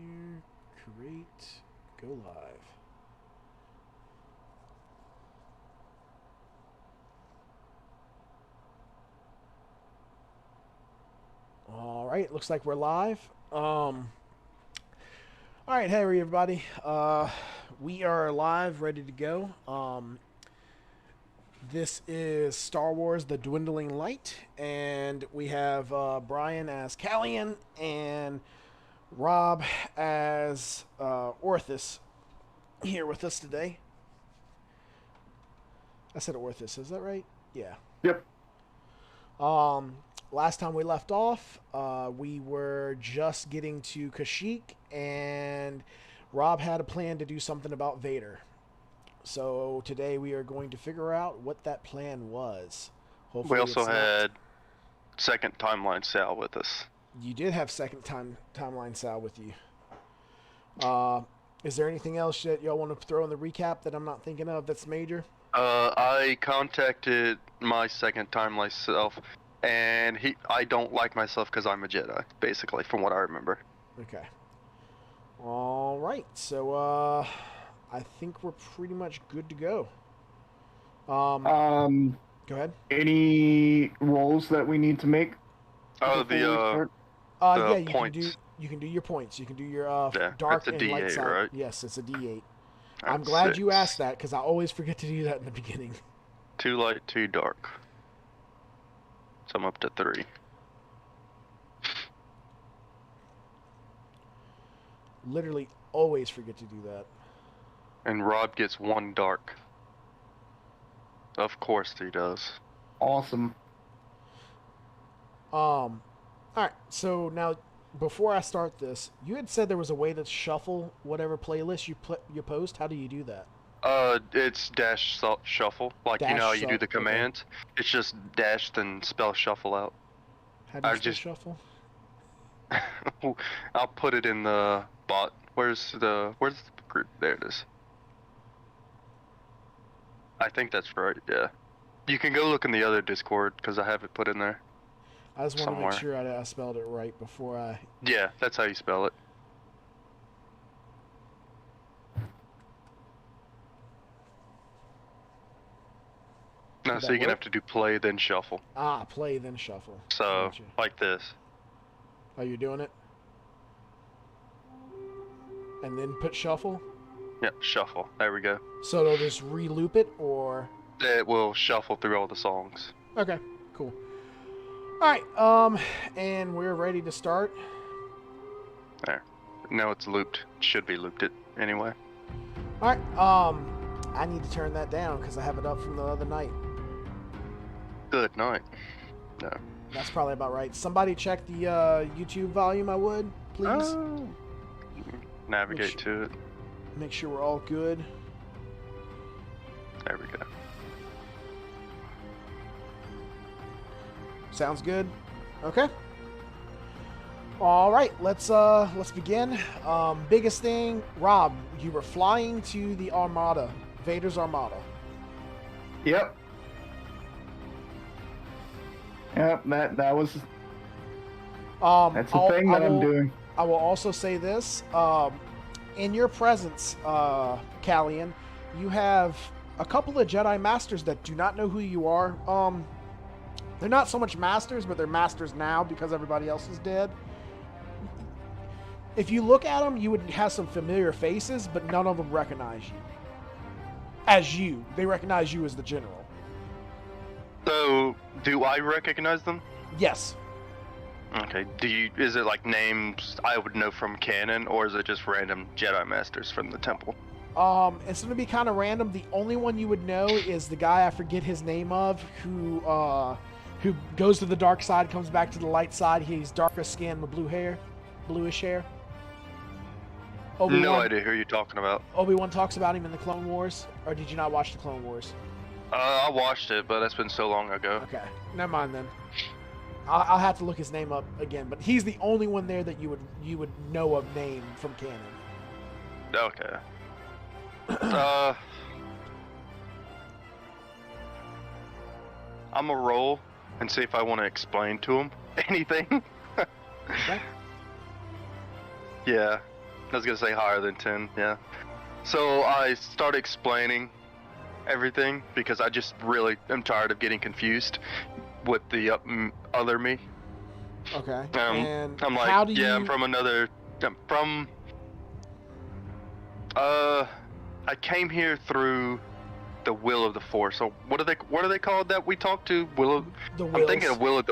here. Create. Go live. All right, looks like we're live. All right, hey everybody. We are live, ready to go. This is Star Wars: The Dwindling Light, and we have Brian as Callian and Rob as Orthus here with us today. I said Orthus, is that right? Yeah. Yep. Um, Last time we left off, we were just getting to Kashyyyk, and Rob had a plan to do something about Vader. So today we are going to figure out what that plan was. We Hopefully also it's not. had second timeline Sal with us. You did have timeline Sal with you. Uh, is there anything else that y'all want to throw in the recap that I'm not thinking of that's major? I contacted my second timeline self, and I don't like myself because I'm a Jedi, basically, from what I remember. Okay. All right. So I think we're pretty much good to go. Um, Go ahead. any rolls that we need to make Oh, before we start? yeah, The you can do points. your points. You can do your Yeah, dark it's a and light D8, side. right? Yes, it's a D8. I'm Alright, glad you asked 6. that because I always forget to do that in the beginning. 2 light, 2 dark. So I'm up to 3. Literally always forget to do that. And Rob gets 1 dark. Of course he does. Awesome. All right. So now, before I start this, you had said there was a way to shuffle whatever playlist you post. How do you do that? It's dash shuffle. Like, you know how Dash you do the okay. commands? It's just dash then spell shuffle out. How do you I spell just shuffle? I'll put it in the bot. Where's the group? There it is. I think that's right, yeah. You can go look in the other Discord, because I have it put in there I just want to make somewhere. sure I spelled it right before I. Yeah, that's how you spell it. No, Did so that you're gonna work? have to do play, then shuffle. Play then shuffle. I So, got you. like this. Oh, you're doing it? And then put shuffle? Yep, shuffle. There we go. So it'll just re-loop it, or... It will shuffle through all the songs. Okay, cool. Alright, and we're ready to start. There. No, it's looped. Should be looped it anyway. Alright, I need to turn that down, because I have it up from the other night. Good night. No. That's probably about right. Somebody check the YouTube volume, I would, please. Oh. Navigate to it. Make sure we're all good. There we go. Sounds good. Okay. All right, let's begin. Biggest thing, Rob, you were flying to the Armada, Vader's Armada. Yep. Yep, that was that's the thing that I'm doing. I will also say this. In your presence, Callian, you have a couple of Jedi Masters that do not know who you are. They're not so much masters, but they're masters now because everybody else is dead. If you look at them, you would have some familiar faces, but none of them recognize you as you. They recognize you as the general. So, do I recognize them? Yes. Okay. Is it like names I would know from canon, or is it just random Jedi Masters from the temple? It's going to be kind of random. The only one you would know is the guy I forget his name of, who goes to the dark side, comes back to the light side. He's darker skin with bluish hair. Obi-Wan, No idea who you're talking about. Obi-Wan talks about him in the Clone Wars, or did you not watch the Clone Wars? I watched it, but that's been so long ago. Okay, never mind then. I'll have to look his name up again, but he's the only one there that you would know of name from canon. Okay. I'm gonna roll and see if I want to explain to him anything. Okay. Yeah. I was gonna say higher than 10, yeah. So I start explaining everything because I just really am tired of getting confused with the other me. Okay. And I'm like, how do yeah, you... I'm from another. I'm from. I came here through the will of the Force. So what are they called that we talked to? The I'm thinking wills. of will of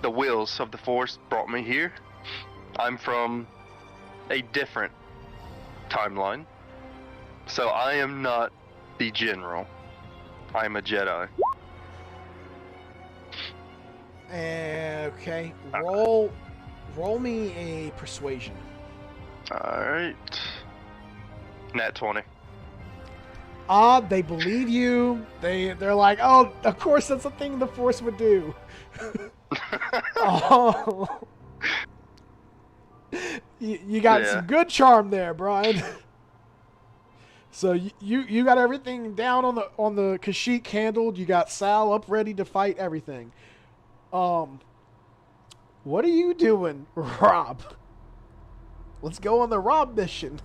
the wills of the Force brought me here. I'm from a different timeline. So I am not the general. I am a Jedi. Okay. Roll me a persuasion. Alright. Nat 20. They believe you. They're like, oh, of course that's a thing the Force would do. Oh. You got some good charm there, Brian. So you got everything down on the Kashyyyk handled. You got Sal up ready to fight everything. What are you doing, Rob? Let's go on the Rob mission.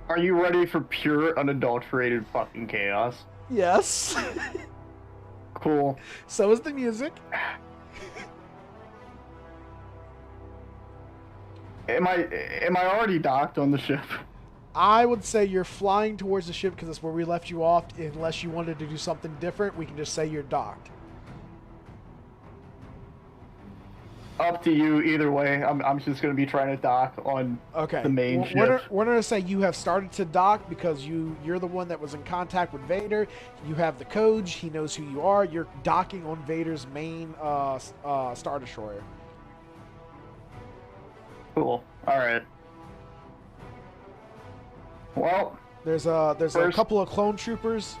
Are you ready for pure, unadulterated fucking chaos? Yes. Cool. So is the music. Am I already docked on the ship? I would say you're flying towards the ship because that's where we left you off. Unless you wanted to do something different, we can just say you're docked. Up to you either way. I'm just going to be trying to dock on the main ship. We're going to say you have started to dock because you're the one that was in contact with Vader. You have the codes. He knows who you are. You're docking on Vader's main Star Destroyer. Cool. All right. Well, there's a couple of stormtroopers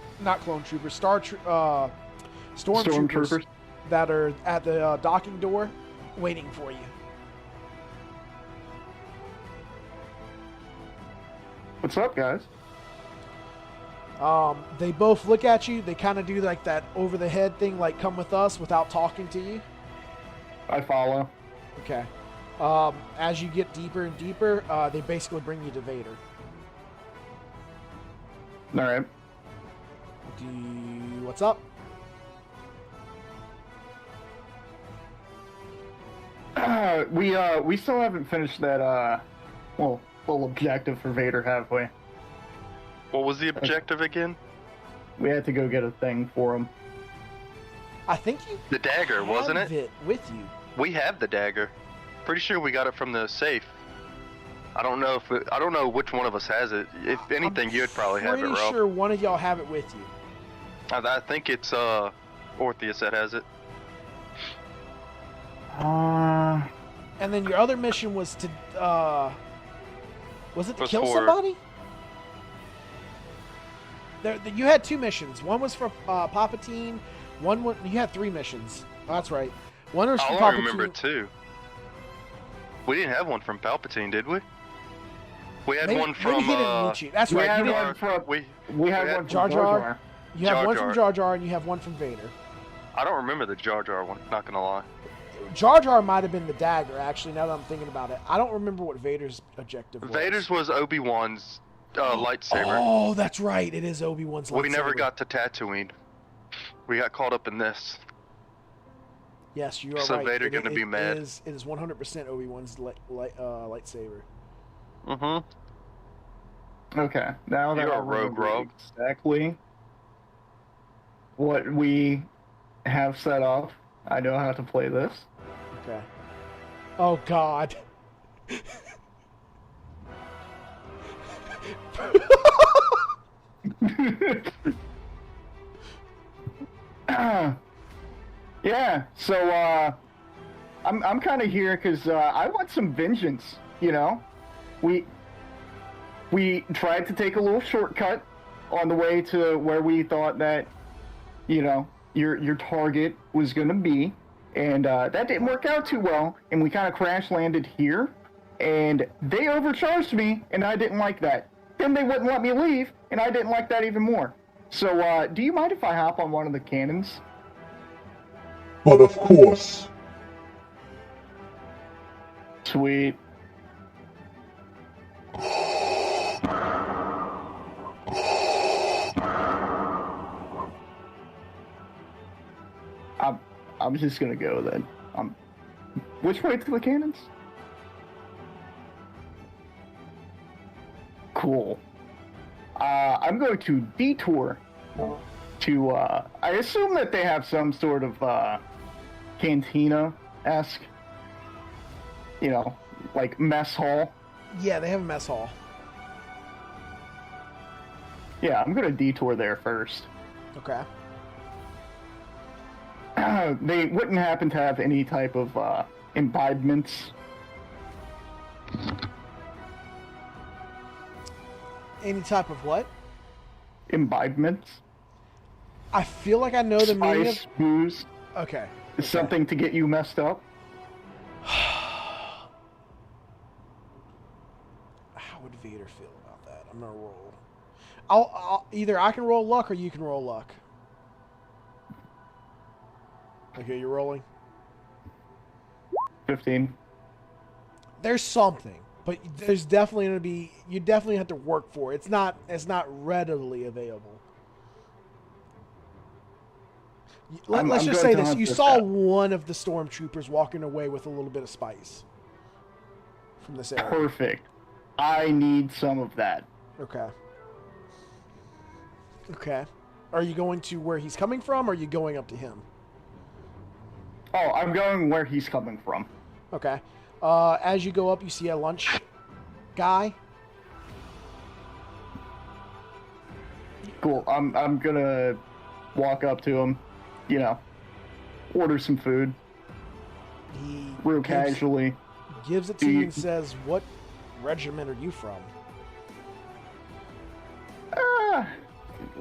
that are at the docking door waiting for you. What's up, guys? They both look at you. They kind of do like that over the head thing, like come with us without talking to you. I follow. Okay. As you get deeper and deeper, they basically bring you to Vader. All right. What's up? We still haven't finished that full objective for Vader, have we? What was the objective again? We had to go get a thing for him. I think the dagger, wasn't it? It with you. We have the dagger. Pretty sure we got it from the safe. I don't know I don't know which one of us has it. If anything, you'd probably have it, Rob. Pretty sure one of y'all have it with you. I think it's Orpheus that has it. And then your other mission was to was it to kill somebody? You had two missions. One was for Palpatine. You had three missions. Oh, that's right. One was for Palpatine. I remember two. We didn't have one from Palpatine, did we? We had one from. Maybe he didn't meet you. That's right. We had one from Jar Jar. You have one from Jar Jar, and you have one from Vader. I don't remember the Jar Jar one. Not gonna lie. Jar Jar might have been the dagger. Actually, now that I'm thinking about it, I don't remember what Vader's objective was. Vader's was Obi-Wan's lightsaber. Oh, that's right. It is Obi-Wan's lightsaber. We never got to Tatooine. We got caught up in this. Yes, you are right. So Vader gonna be mad. It is 100% Obi-Wan's lightsaber. Okay, now that you're I a rogue, Rob. Exactly what we have set up, I know how to play this. Okay. Oh God. Yeah, so I'm kind of here because I want some vengeance. You know, we tried to take a little shortcut on the way to where we thought that, you know, your target was gonna be, and that didn't work out too well. And we kind of crash landed here, and they overcharged me, and I didn't like that. Then they wouldn't let me leave, and I didn't like that even more. So, do you mind if I hop on one of the cannons? But of course. Sweet. I'm just gonna go then. Which way to the cannons? Cool. I'm going to detour to, I assume that they have some sort of, cantina-esque, like mess hall. Yeah, they have a mess hall. Yeah, I'm gonna detour there first. Okay. They wouldn't happen to have any type of, imbibements. Any type of what? Imbibements? I feel like I know the meaning of... Spice, booze, Okay. something to get you messed up. How would Vader feel about that? I'm gonna roll. I'll either I can roll luck or you can roll luck. Okay, you're rolling. 15. There's something, but there's definitely gonna be. You definitely have to work for it. It's not readily available. Let's just say this: you saw one of the stormtroopers walking away with a little bit of spice from this area. Perfect. I need some of that. Okay. Okay. Are you going to where he's coming from, or are you going up to him? Oh, I'm going where he's coming from. Okay. As you go up, you see a lunch guy. Cool. I'm gonna walk up to him, order some food He real gives- casually. Gives it to you and says, "What regiment are you from?"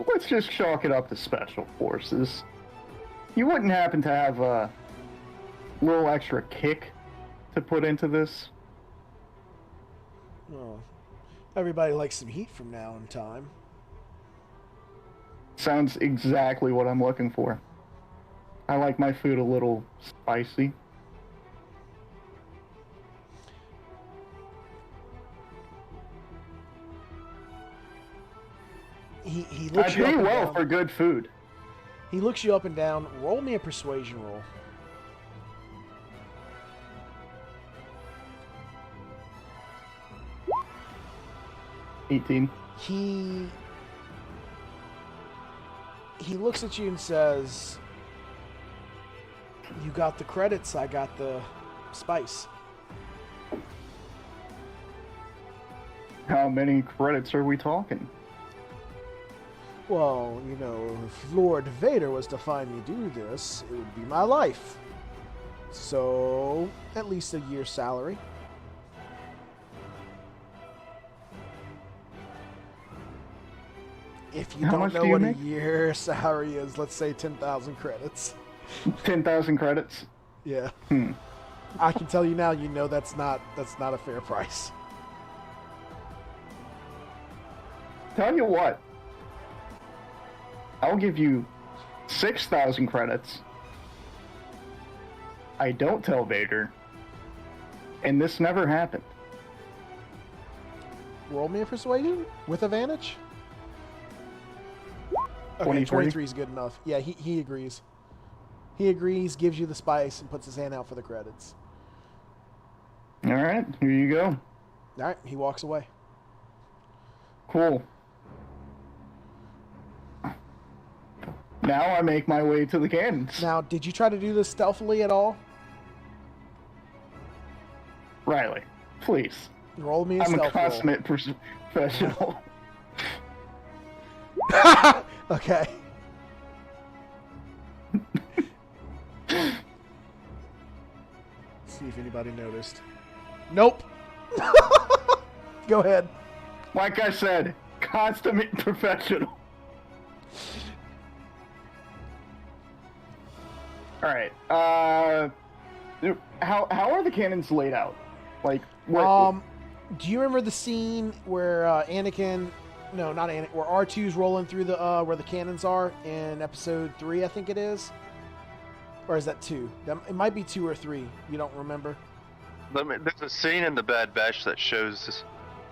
Let's just chalk it up to special forces. You wouldn't happen to have a little extra kick to put into this? Oh, everybody likes some heat from now in time. Sounds exactly what I'm looking for. I like my food a little spicy. He I looks you up pay and well down. for good food. He looks you up and down. Roll me a persuasion roll. $18. He looks at you and says, "You got the credits, I got the spice." How many credits are we talking? Well, if Lord Vader was to find me do this, it would be my life. So, at least a year's salary. If you How don't much know do you what make? a year's salary is, let's say 10,000 credits. 10,000 credits? Yeah. I can tell you now, that's not a fair price. Tell you what. I'll give you 6,000 credits. I don't tell Vader. And this never happened. Roll me a persuasion with advantage. Okay, 23. 23 is good enough. Yeah, he agrees. He agrees, gives you the spice, and puts his hand out for the credits. Alright, here you go. All right, he walks away. Cool. Now I make my way to the cannons. Now, did you try to do this stealthily at all? Riley, please. Roll me a I'm a stealth roll. consummate professional. Okay. See if anybody noticed. Nope. Go ahead. Like I said, consummate professional. Alright, how are the cannons laid out? Like, what? Do you remember the scene where Anakin? No, not Anakin. Where R2's rolling through the where the cannons are in Episode 3, I think it is, or is that 2? It might be 2 or 3. You don't remember? There's a scene in the Bad Batch that shows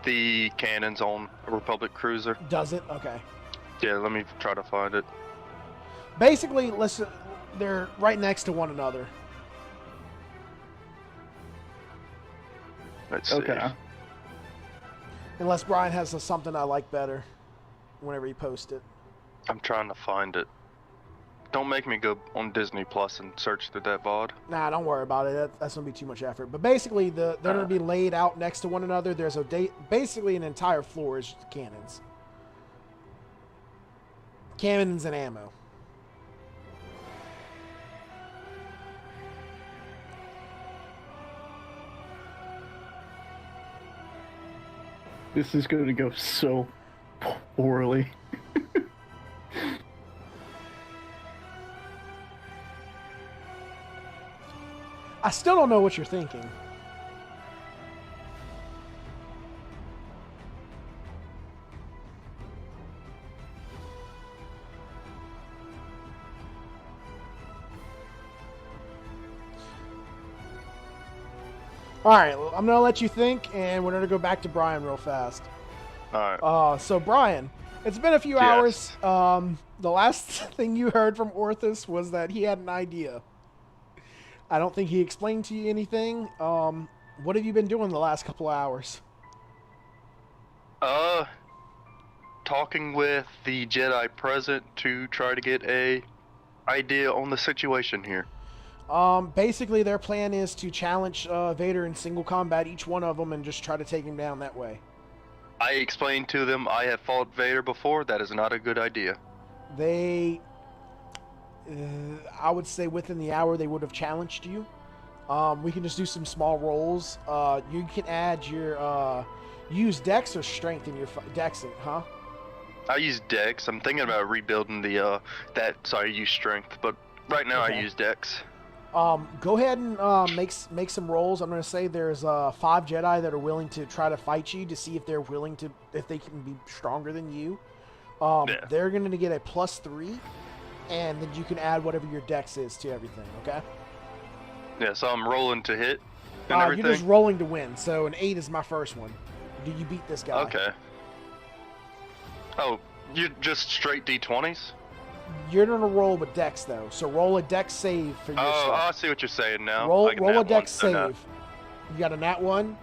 the cannons on a Republic cruiser. Does it? Okay. Yeah, let me try to find it. Basically, They're right next to one another. Let's see. Okay. Unless Brian has something I like better whenever he posts it. I'm trying to find it. Don't make me go on Disney Plus and search through that VOD. Nah, don't worry about it. That's going to be too much effort. But basically, they're going to be laid out next to one another. There's basically an entire floor is cannons. Cannons and ammo. This is going to go so poorly. I still don't know what you're thinking. All right, I'm going to let you think, and we're going to go back to Brian real fast. All right. So, Brian, it's been a few hours. The last thing you heard from Orthus was that he had an idea. I don't think he explained to you anything. What have you been doing the last couple of hours? Talking with the Jedi present to try to get a idea on the situation here. Basically, their plan is to challenge Vader in single combat, each one of them, and just try to take him down that way. I explained to them I have fought Vader before. That is not a good idea. They, I would say within the hour, they would have challenged you. We can just do some small rolls. You can add your, use Dex or Strength in your Dex, huh? I use Dex. I'm thinking about rebuilding the, I use Strength, but right now Okay. I use Dex. Go ahead and make some rolls. I'm going to say there's 5 Jedi that are willing to try to fight you to see if they're willing to, if they can be stronger than you. Yeah. They're going to get a +3, and then you can add whatever your Dex is to everything. Okay. Yeah, so I'm rolling to hit and everything. You're just rolling to win. So an 8 is my first one. Do you beat this guy? Okay. Oh, you just straight D20s? You're going to roll with Dex though. So roll a Dex save for your Oh, I stuff. see what you're saying now. Roll I can a have Dex one, so save. You got a nat 1.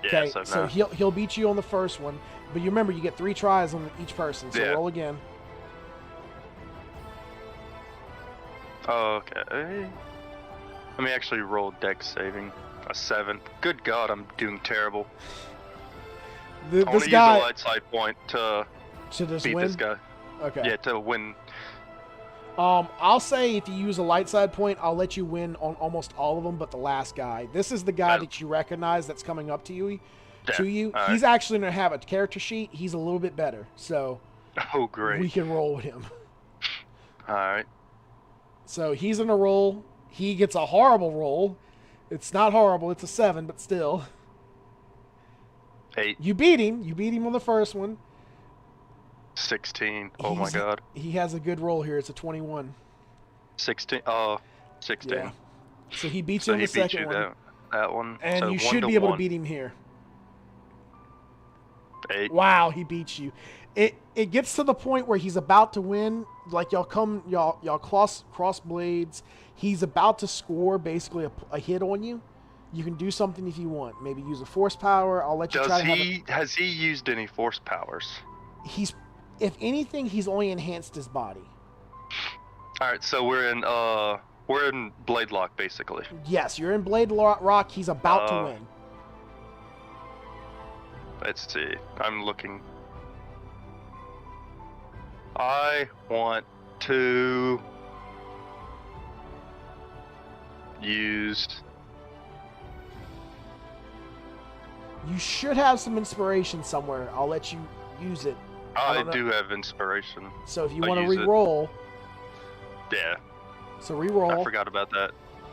Yeah, Okay, so no. he'll beat you on the first one, but you remember you get 3 tries on each person. So Yeah. roll again. Okay. Let me actually roll Dex saving. A 7. Good God, I'm doing terrible. I want This to use guy a light side point to should just beat win. this guy. Okay. Yeah, to win. I'll say if you use a light side point, I'll let you win on almost all of them, but the last guy. This is the guy Yeah. that you recognize that's coming up to you. Yeah, all right. He's actually going to have a character sheet. He's a little bit better, so Oh, great. we can roll with him. Alright. So he's in a roll. He gets a horrible roll. It's not horrible. It's a 7, but still. 8, You beat him. You beat him on the first one. 16. Oh my He's- God. He has a good roll here. It's a 21. 16. 16. Yeah. So he beats So you on he the beat second you one. that one. And so you 1 should be able to 1. beat him here. 8. Wow, he beats you. It gets to the point where he's about to win. Like y'all cross blades. He's about to score basically a hit on you. You can do something if you want. Maybe use a force power. I'll let you try Does to he, has he used any force powers? He's, if anything, he's only enhanced his body. Alright, so we're in Blade Lock basically. Yes, you're in Blade Rock. He's about to Uh, win. Let's see. I'm looking. I want to use. You should have some inspiration somewhere. I'll let you use it. I don't know. do have inspiration. So if you I'll want to use it. re-roll, Yeah, so re-roll. I forgot about that.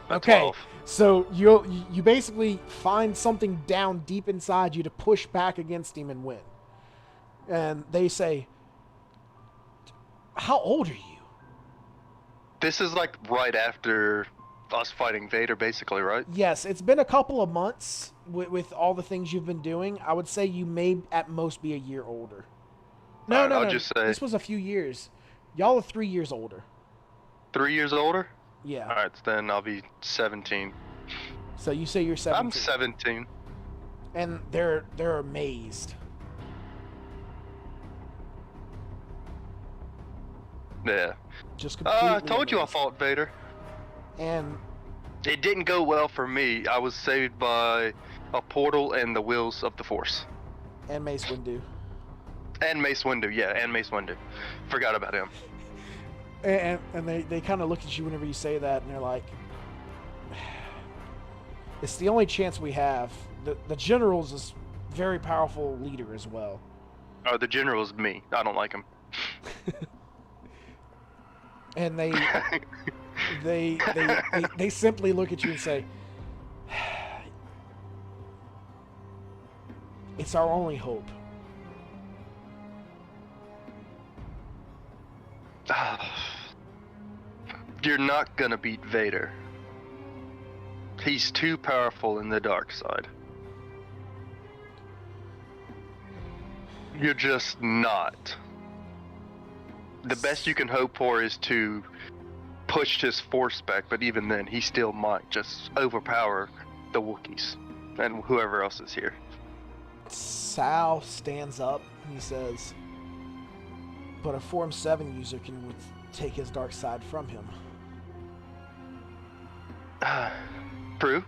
A Okay, 12. so you basically find something down deep inside you to push back against him and win. And they say, "How old are you?" This is like right after us fighting Vader, basically, right? Yes, it's been a couple of months with all the things you've been doing. I would say you may at most be a year older. No, Alright, no, I'll no. just say- This was a few years. Y'all are 3 years older. 3 years older? Yeah. All right, then I'll be 17. So you say you're 17. I'm 17. And they're amazed. Yeah. Just completely I told you I amazed. fought Vader. And It didn't go well for me. I was saved by a portal and the wheels of the Force. Mace Windu. And Mace Windu, yeah, and Mace Windu. Forgot about him. And they kind of look at you whenever you say that, and they're like, it's the only chance we have. The general's is very powerful leader as well. Oh, the general's me. I don't like him. And they simply look at you and say, it's our only hope. You're not gonna beat Vader. He's too powerful in the dark side. You're just not. The best you can hope for is to push his force back, but even then, he still might just overpower the Wookiees and whoever else is here. Sal stands up and he says, but a Form 7 user can take his dark side from him. Prue?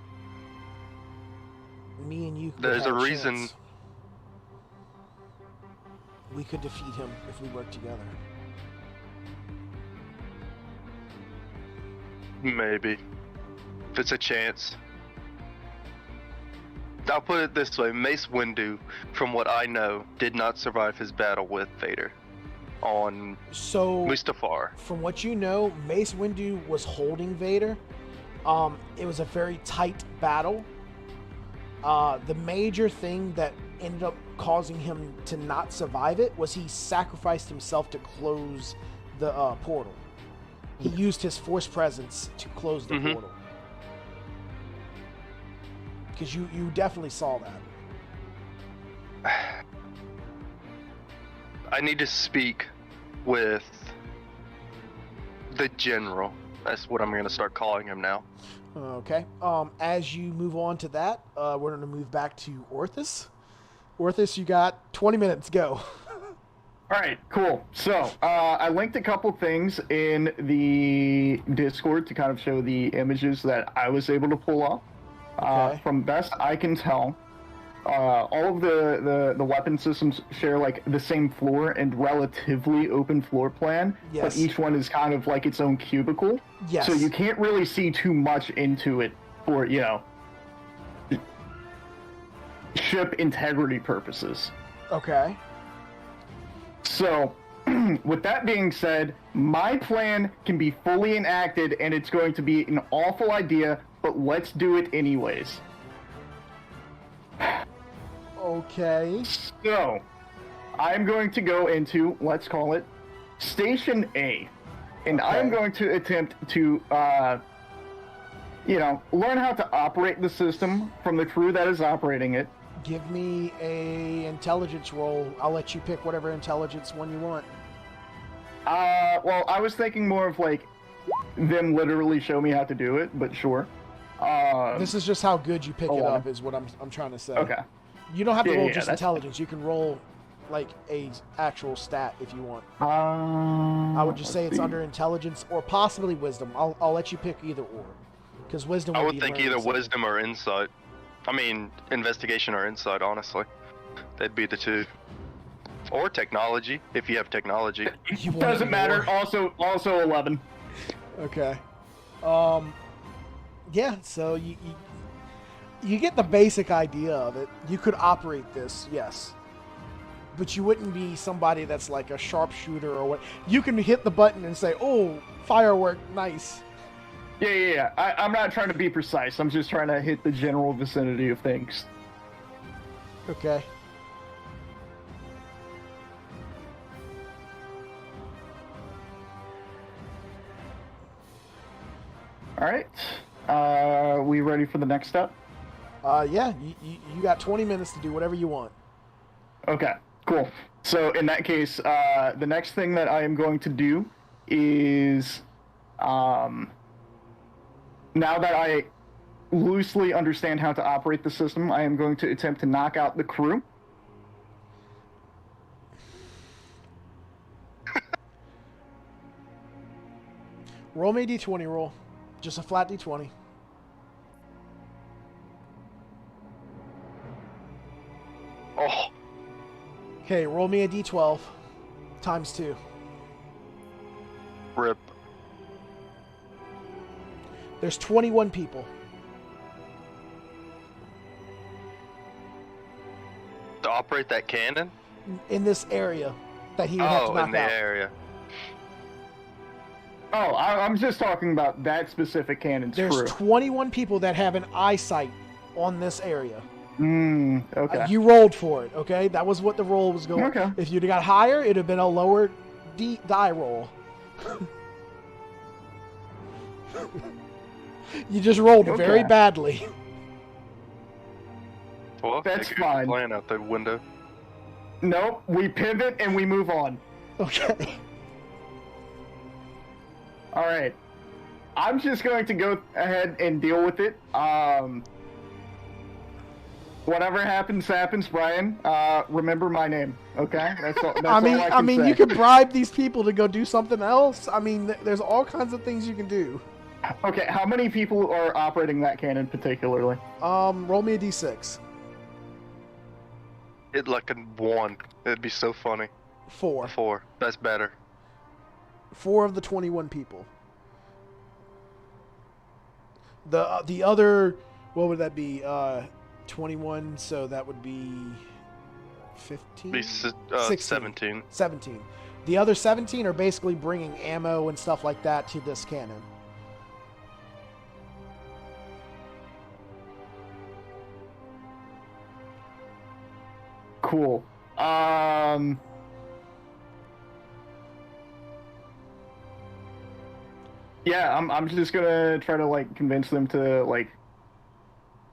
Me and you could There's have a reason. chance. We could defeat him if we work together. Maybe. If it's a chance. I'll put it this way, Mace Windu, from what I know, did not survive his battle with Vader on Mustafar. From what you know, Mace Windu was holding Vader. It was a very tight battle. The major thing that ended up causing him to not survive it was he sacrificed himself to close the portal. He used his force presence to close the portal. Because you definitely saw that. I need to speak with the general. That's what I'm going to start calling him now. Okay. As you move on to that, we're going to move back to Orthus. Orthus, you got 20 minutes. Go. All right, cool. So I linked a couple things in the Discord to kind of show the images that I was able to pull off. Okay. From best I can tell, all of the weapon systems share like the same floor and relatively open floor plan, Yes. but each one is kind of like its own cubicle. Yes. So you can't really see too much into it for, ship integrity purposes. Okay. So, with that being said, my plan can be fully enacted and it's going to be an awful idea, but let's do it anyways. Okay. So, I'm going to go into, let's call it, Station A. And Okay. I'm going to attempt to, learn how to operate the system from the crew that is operating it. Give me a intelligence roll. I'll let you pick whatever intelligence one you want. Well, I was thinking more of like them literally show me how to do it, but sure. This is just how good you pick it 11. up is what I'm trying to say. Okay. You don't have to Yeah, roll yeah, just that's intelligence. You can roll like a actual stat if you want. I I would just say it's under intelligence or possibly wisdom. I'll let you pick either or. Because wisdom I would would be think learning either something. wisdom or insight. I mean, investigation or insight, honestly. They'd be the two. Or technology, if you have technology. You want Doesn't it matter. more. Also 11. Okay. Yeah, so you get the basic idea of it. You could operate this, yes. But you wouldn't be somebody that's like a sharpshooter or what. You can hit the button and say, oh, firework, nice. Yeah. I'm not trying to be precise. I'm just trying to hit the general vicinity of things. Okay. All right. We ready for the next step? Yeah, you got 20 minutes to do whatever you want. Okay, cool. So in that case, the next thing that I am going to do is now that I loosely understand how to operate the system, I am going to attempt to knock out the crew. Roll me a d20 roll. Just a flat d20. Oh, Okay, roll me a d12 times 2. rip. There's 21 people. To operate that cannon? In this area that he would have to Oh, knock in the out. area. Oh, I'm just talking about that specific cannon's There's crew. 21 people that have an eyesight on this area. Okay. You rolled for it, okay? That was what the roll was going. Okay. If you'd have got higher, it'd have been a lower die roll. You just rolled Okay. very badly. Well, That's take your fine. plan out the window. Nope, we pivot and we move on. Okay. All right. I'm just going to go ahead and deal with it. Whatever happens, happens, Brian. Remember my name, okay? That's all. That's I mean, all I can say. you could bribe these people to go do something else. I mean, there's all kinds of things you can do. Okay, how many people are operating that cannon particularly? Roll me a d6. It like a 1. It'd be so funny. 4. 4. That's better. 4 of the 21 people. The other, what would that be? 21, so that would be 15? Be 16. 17. 17. The other 17 are basically bringing ammo and stuff like that to this cannon. Cool. Yeah, I'm just gonna try to like convince them to like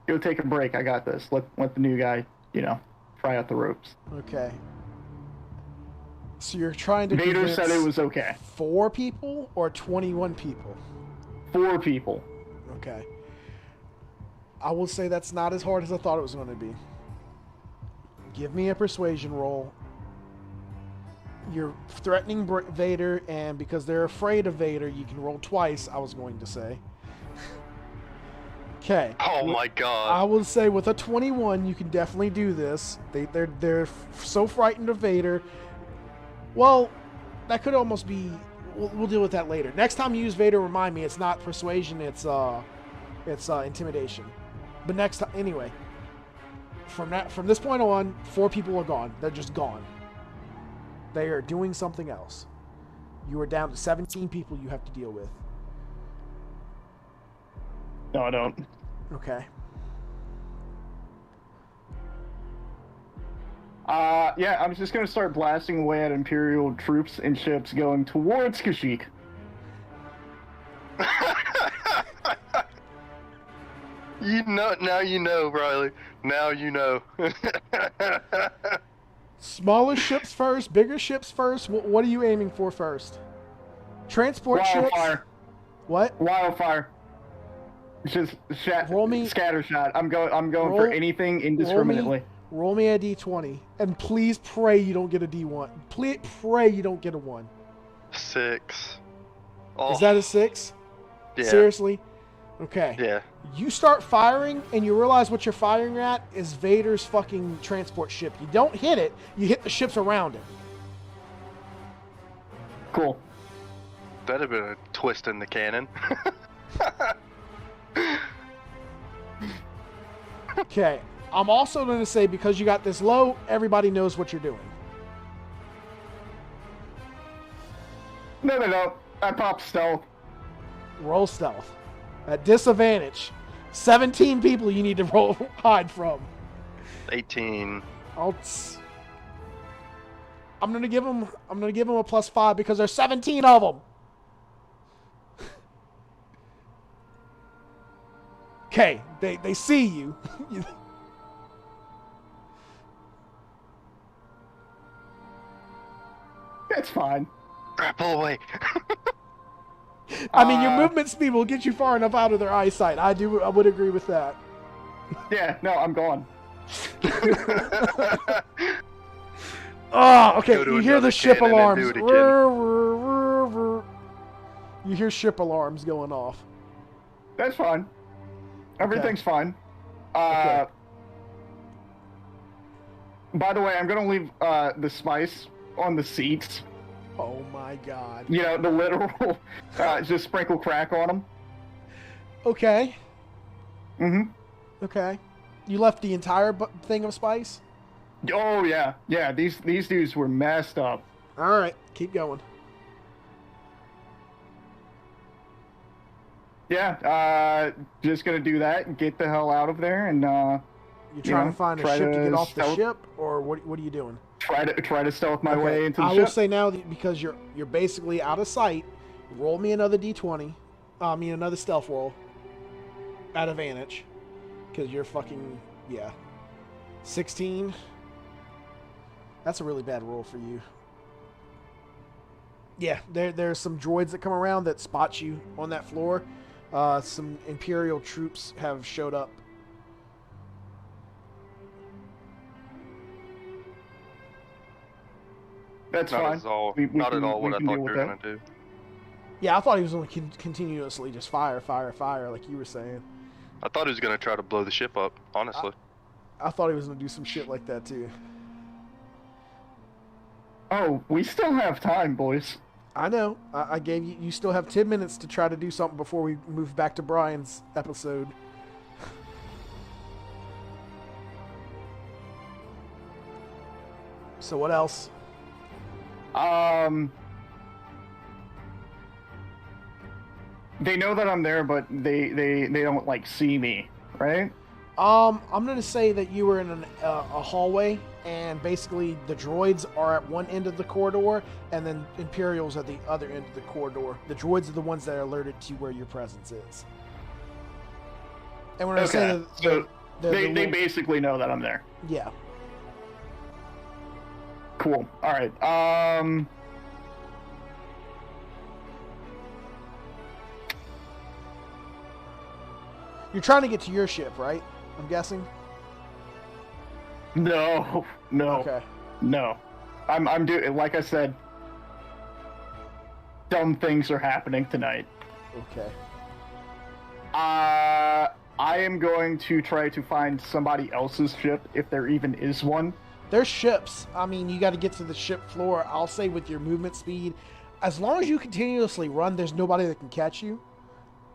go take a break. I got this. Let the new guy, try out the ropes. Okay. So you're trying to Vader convince said it was okay. 4 people or 21 people? 4 people. Okay. I will say that's not as hard as I thought it was going to be. Give me a persuasion roll. You're threatening Vader, and because they're afraid of Vader, you can roll twice, I was going to say. Okay. Oh my I god. will say with a 21, you can definitely do this. They're so frightened of Vader. Well, that could almost be. We'll deal with that later. Next time you use Vader, remind me it's not persuasion. It's intimidation. But next time, anyway. From this point on, 4 people are gone. They're just gone. They are doing something else. You are down to 17 people you have to deal with. No, I don't. Okay. Yeah, I'm just gonna start blasting away at Imperial troops and ships going towards Kashyyyk. Now you know, Riley. Now you know. Smaller ships first, bigger ships first. What are you aiming for first? Transport ships? Wildfire. What? Wildfire. Just Roll me- scatter shot. I'm going roll- for anything indiscriminately. Roll me a d20. And please pray you don't get a d1. Please pray you don't get a 1. 6. Oh, Is that a 6? yeah. Seriously? Okay. Yeah. You start firing, and you realize what you're firing at is Vader's fucking transport ship. You don't hit it, you hit the ships around it. Cool. That'd have been a twist in the cannon. Okay. I'm also going to say, because you got this low, everybody knows what you're doing. No. I popped stealth. Roll stealth. At disadvantage. 17 people you need to roll hide from. 18. I'm gonna give them a +5 because there's 17 of them. Okay, they see you. That's fine. Alright, pull away. I mean, your movement speed will get you far enough out of their eyesight. I would agree with that. Yeah, no, I'm gone. Oh, okay. Go to You hear the another ship cannon and alarms. do it again. You hear ship alarms going off. That's fine. Everything's fine. Okay. By the way, I'm gonna leave the spice on the seats. Oh my god. You know, the literal, just sprinkle crack on them. Okay. Mm-hmm. Okay. You left the entire thing of spice? Oh yeah, yeah. These dudes were messed up. All right. Keep going. Yeah. Just gonna do that and get the hell out of there and You trying to find a try ship to get off the stealth- ship, or what are you doing? try to stealth my Okay, way into the I ship. will say now that because you're basically out of sight, roll me another d20. I mean another stealth roll. At advantage, because you're fucking 16. That's a really bad roll for you. Yeah, there's some droids that come around that spot you on that floor. Some Imperial troops have showed up. That's Not fine. at all. We Not can- at all we what I can thought deal you with were that. gonna do. Yeah, I thought he was going to continuously just fire, like you were saying. I thought he was gonna try to blow the ship up. Honestly. I thought he was going to do some shit like that too. Oh, we still have time, boys. I know. I gave you. You still have 10 minutes to try to do something before we move back to Brian's episode. So what else? They know that I'm there, but they don't like see me, right? I'm gonna say that you were in a hallway, and basically the droids are at one end of the corridor, and then Imperials at the other end of the corridor. The droids are the ones that are alerted to where your presence is. And when I say Okay, so they little- basically know that I'm there. yeah. Cool. All right. You're trying to get to your ship, right? I'm guessing. No, Okay. no. I'm doing, like I said, dumb things are happening tonight. Okay. I am going to try to find somebody else's ship, if there even is one. There's ships. I mean, you got to get to the ship floor. I'll say with your movement speed, as long as you continuously run, there's nobody that can catch you.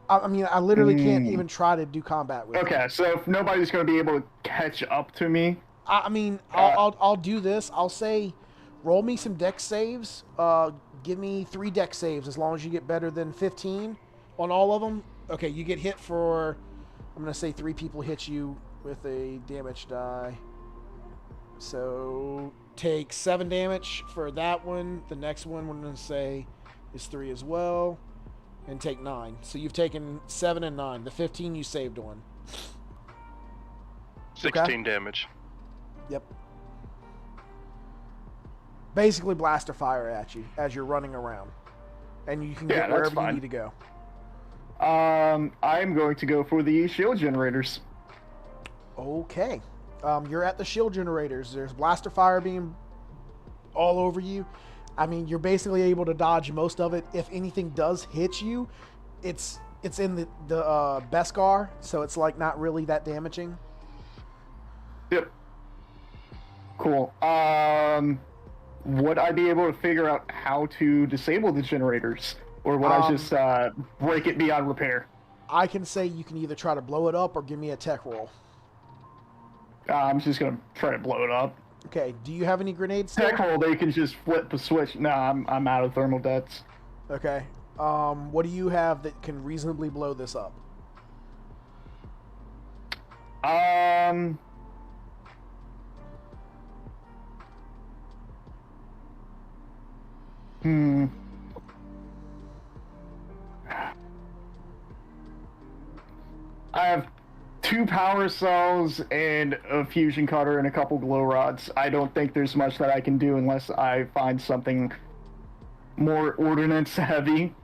I mean, I literally can't even try to do combat with you. Okay, so if nobody's going to be able to catch up to me, I mean, I'll do this. I'll say, roll me some dex saves. Give me 3 dex saves as long as you get better than 15 on all of them. Okay, you get hit for, I'm going to say 3 people hit you with a damage die. So take 7 damage for that one. The next one we're going to say is 3 as well. And take 9. So you've taken 7 and 9. The 15 you saved on. 16 damage. Yep. Basically blaster fire at you as you're running around. And you can get that's wherever you fine. need to go. I'm going to go for the shield generators. Okay. You're at the shield generators. There's blaster fire being all over you. I mean, you're basically able to dodge most of it. If anything does hit you, it's in the Beskar, so it's like not really that damaging. Yep. Cool. Would I be able to figure out how to disable the generators? Or would I just break it beyond repair? I can say you can either try to blow it up or give me a tech roll. I'm just going to try to blow it up. Okay, do you have any grenades still? Tech roll, they can just flip the switch. No, I'm out of thermal debts. Okay. What do you have that can reasonably blow this up? I have 2 power cells and a fusion cutter and a couple glow rods. I don't think there's much that I can do unless I find something more ordnance heavy.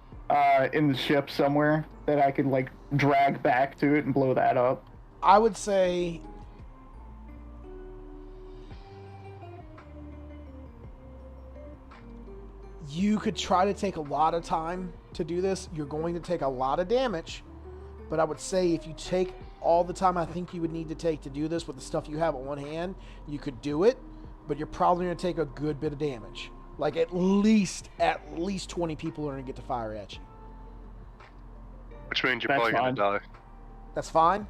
in the ship somewhere that I could like drag back to it and blow that up? I would say you could try to take a lot of time to do this. You're going to take a lot of damage, but I would say if you take all the time I think you would need to take to do this with the stuff you have on hand, you could do it, but you're probably going to take a good bit of damage. Like at least 20 people are going to get to fire at you. Which means you're That's probably fine. gonna die. That's fine.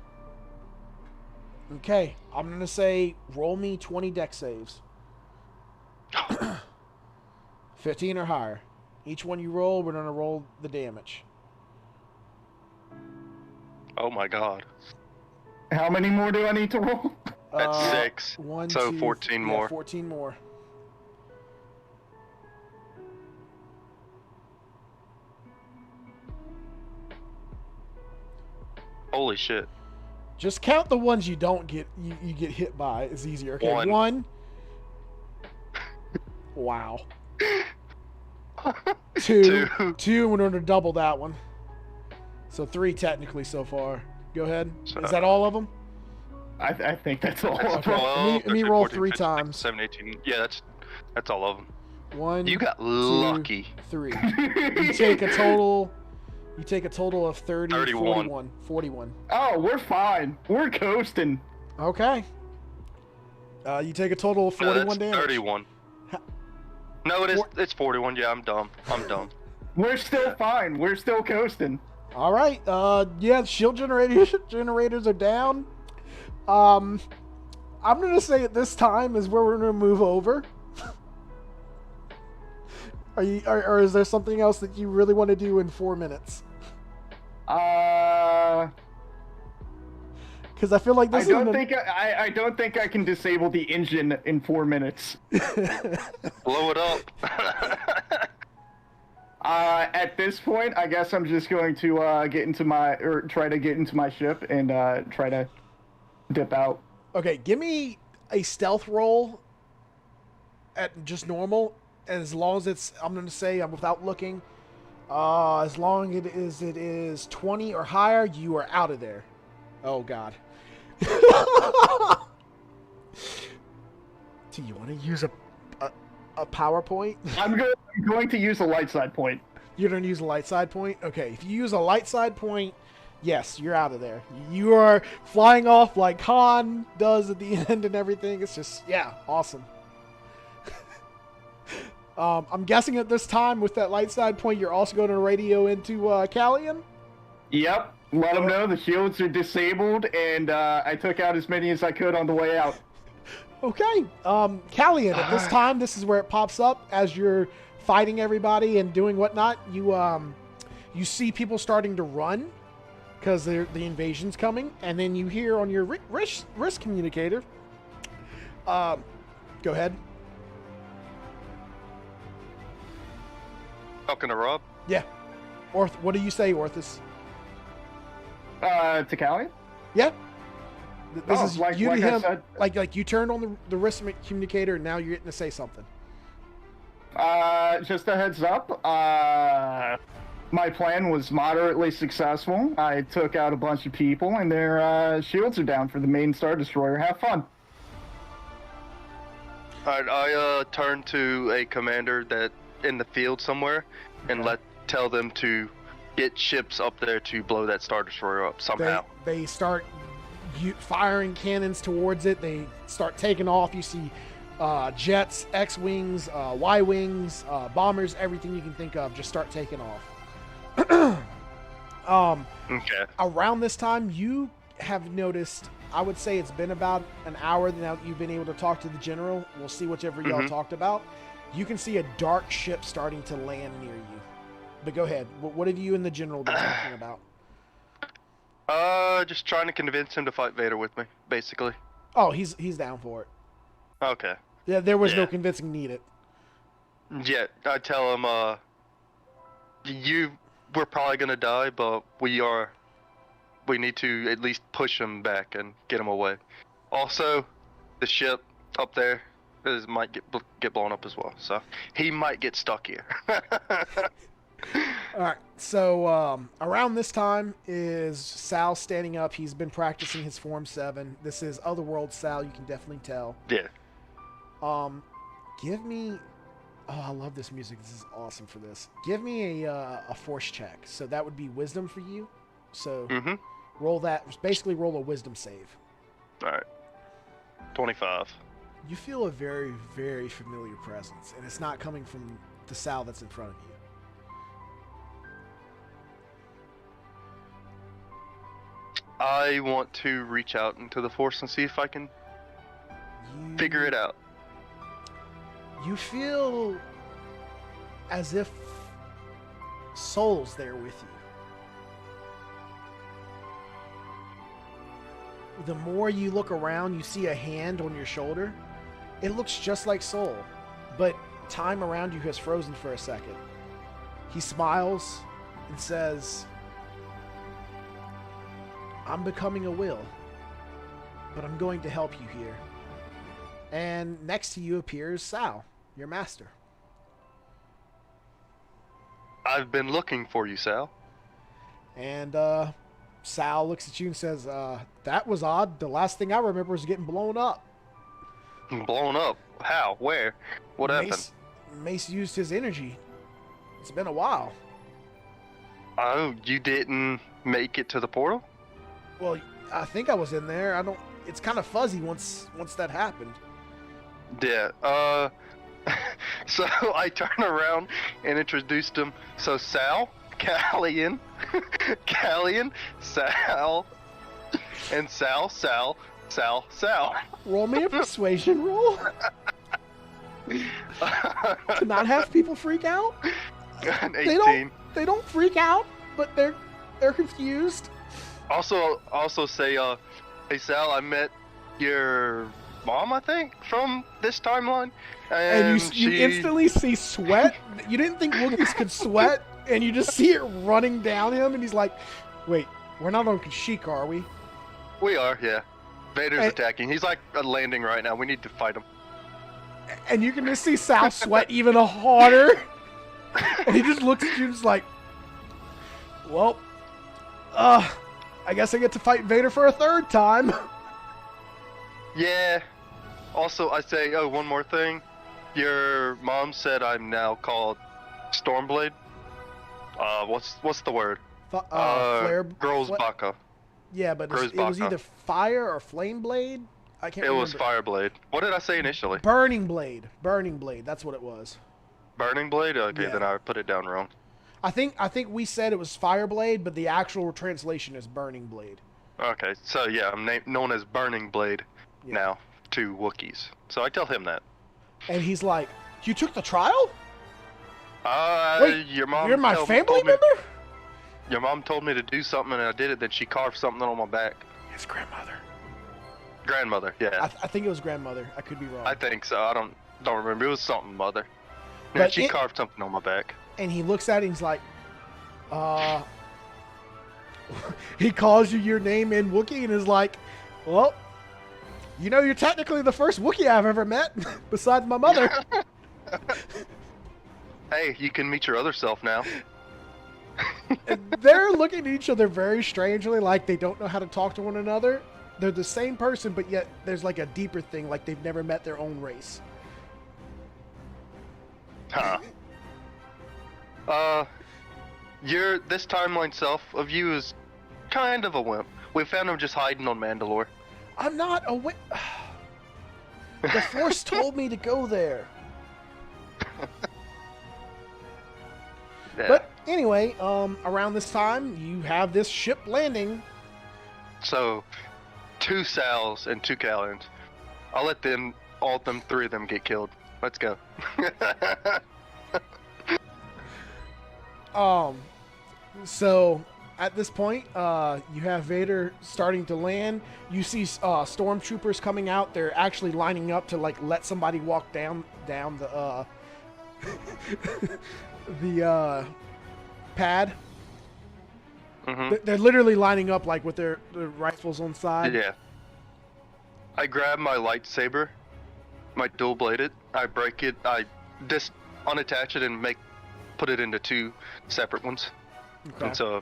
Okay, I'm going to say roll me 20 deck saves. 15 or higher. Each one you roll, we're going to roll the damage. Oh my god. How many more do I need to roll? That's 6. One, So two, 14 yeah, more. 14 more. Holy shit. Just count the ones you don't get you get hit by. It's easier. Okay, One. one. Wow. Two. Two, we're going to double that one. So 3 technically so far. Go ahead. So- Is that all of them? I think that's all. That's of them. 12, Let me 13, roll 14, 3 15, times. 7, 18. Yeah, that's all of them. 1, You got 2, lucky. 3. You take a total of 30, 31. 41. Oh, we're fine. We're coasting. Okay. You take a total of No, 41 that's damage. 31. No, Four- it's 41. Yeah, I'm dumb. I'm dumb. We're still fine. We're still coasting. All right. Yeah, shield generators are down. I'm gonna say at this time is where we're gonna move over. Or is there something else that you really want to do in 4 minutes? I Because I feel like this don't is think I don't think I can disable the engine in 4 minutes. Blow it up. At this point, I guess I'm just going to try to get into my ship and try to dip out. Okay, give me a stealth roll at just normal. As long as it's, I'm going to say, without looking, as long as it is 20 or higher, you are out of there. Oh, God. Do you want to use a PowerPoint? I'm going to use a light side point. You're going to use a light side point? Okay, if you use a light side point, yes, you're out of there. You are flying off like Han does at the end and everything. It's just, yeah, awesome. I'm guessing at this time with that light side point, you're also going to radio into Callian? Yep. Let them know the shields are disabled, and I took out as many as I could on the way out. Okay. Callian, at this time, this is where it pops up as you're fighting everybody and doing whatnot. You see people starting to run because the invasion's coming, and then you hear on your risk communicator. Go ahead. Talking to Rob. Yeah. What do you say, Orthus? To Callie? Yeah. This Oh, is like- you like to I him. said. Like you turned on the risk communicator, and now you're getting to say something. Just a heads up. My plan was moderately successful. I took out a bunch of people, and their shields are down for the main Star Destroyer. Have fun. Alright, I turn to a commander that in the field somewhere and tell them to get ships up there to blow that Star Destroyer up somehow. They start firing cannons towards it. They start taking off. You see jets, X-wings, Y-wings, bombers, everything you can think of just start taking off. Okay. Around this time, you have noticed, I would say it's been about an hour now that you've been able to talk to the general. We'll see whichever y'all talked about. You can see a dark ship starting to land near you. But go ahead. What have you and the general been talking about? Just trying to convince him to fight Vader with me, basically. Oh, he's down for it. Okay. Yeah, there was no Yeah. convincing needed. Yeah, I tell him, we're probably gonna die, but we need to at least push him back and get him away. Also, the ship up there might get blown up as well, so he might get stuck here. All right. So around this time is Sal standing up. He's been practicing his Form 7. This is Otherworld Sal. You can definitely tell. Yeah. Give me. Oh, I love this music. This is awesome for this. Give me a force check. So that would be wisdom for you. So Mm-hmm. roll that. Basically, roll a wisdom save. All right. 25. You feel a very, very familiar presence, and it's not coming from the Sal that's in front of you. I want to reach out into the force and see if I can figure it out. You feel as if Soul's there with you. The more you look around, you see a hand on your shoulder. It looks just like Soul, but time around you has frozen for a second. He smiles and says, I'm becoming a will, but I'm going to help you here. And next to you appears Sal, your master. I've been looking for you, Sal. And Sal looks at you and says, that was odd. The last thing I remember was getting blown up. Blown up? How? Where? What happened? Mace used his energy. It's been a while. Oh, you didn't make it to the portal? Well, I think I was in there. I don't. It's kind of fuzzy once that happened. Yeah. So I turned around and introduced him. So Sal, Callian, Sal, and Sal. Roll me a persuasion roll. To not have people freak out. An 18. They don't freak out, but they're confused. Also say, hey Sal, I met your mom, I think, from this timeline, and you instantly see sweat. You didn't think Wookiees could sweat, and you just see it running down him, and he's like, "Wait, we're not on Kashyyyk, are we?" We are, yeah. Vader's attacking. He's like landing right now. We need to fight him. And you can just see Sal sweat even harder, and he just looks at you and is like, "Well, I guess I get to fight Vader for a third time." Yeah. Also, I say, one more thing. Your mom said I'm now called Stormblade. What's the word? Flare. Grozbaka. Yeah, but it was either fire or flame blade. I can't remember. It was Fireblade. What did I say initially? Burning blade. Burning blade. That's what it was. Burning Blade? Okay, Yeah. then I put it down wrong. I think we said it was Fireblade, but the actual translation is Burning Blade. Okay, so yeah, I'm known as Burning Blade Yeah. now to Wookiees. So I tell him that. And he's like, "You took the trial? Wait, your mom. You're my told family me- member?" Your mom told me to do something and I did it. Then she carved something on my back. His grandmother. Grandmother, yeah. I think it was grandmother. I could be wrong. I think so. I don't remember. It was something mother. Yeah, But she carved something on my back. And he looks at it and he's like, he calls you your name in Wookiee and is like, "Well, you know, you're technically the first Wookiee I've ever met, besides my mother." Hey, you can meet your other self now. And they're looking at each other very strangely, like they don't know how to talk to one another. They're the same person, but yet there's like a deeper thing, like they've never met their own race. Huh. This timeline self of you is kind of a wimp. We found him just hiding on Mandalore. I'm not a The Force told me to go there. Yeah. But anyway, around this time, you have this ship landing. So, 2 Sals and 2 Callians. I'll let them 3 of them get killed. Let's go. So at this point, you have Vader starting to land. You see stormtroopers coming out. They're actually lining up to like let somebody walk down the the pad. Mm-hmm. They're literally lining up like with their rifles on side. Yeah. I grab my lightsaber, my dual-bladed. I break it. I unattach it and put it into 2 separate ones. Okay. And so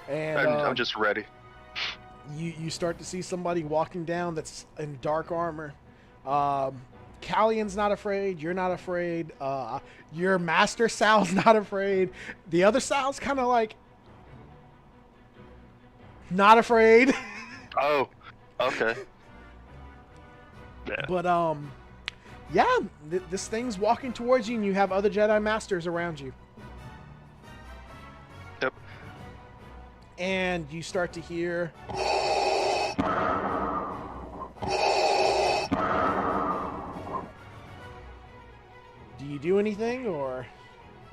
And I'm just ready. you start to see somebody walking down that's in dark armor. Callion's not afraid. You're not afraid. Your master Sal's not afraid. The other Sal's kind of like not afraid. Oh, okay. Yeah. But yeah, this thing's walking towards you, and you have other Jedi Masters around you. Yep. And you start to hear. Do you do anything, or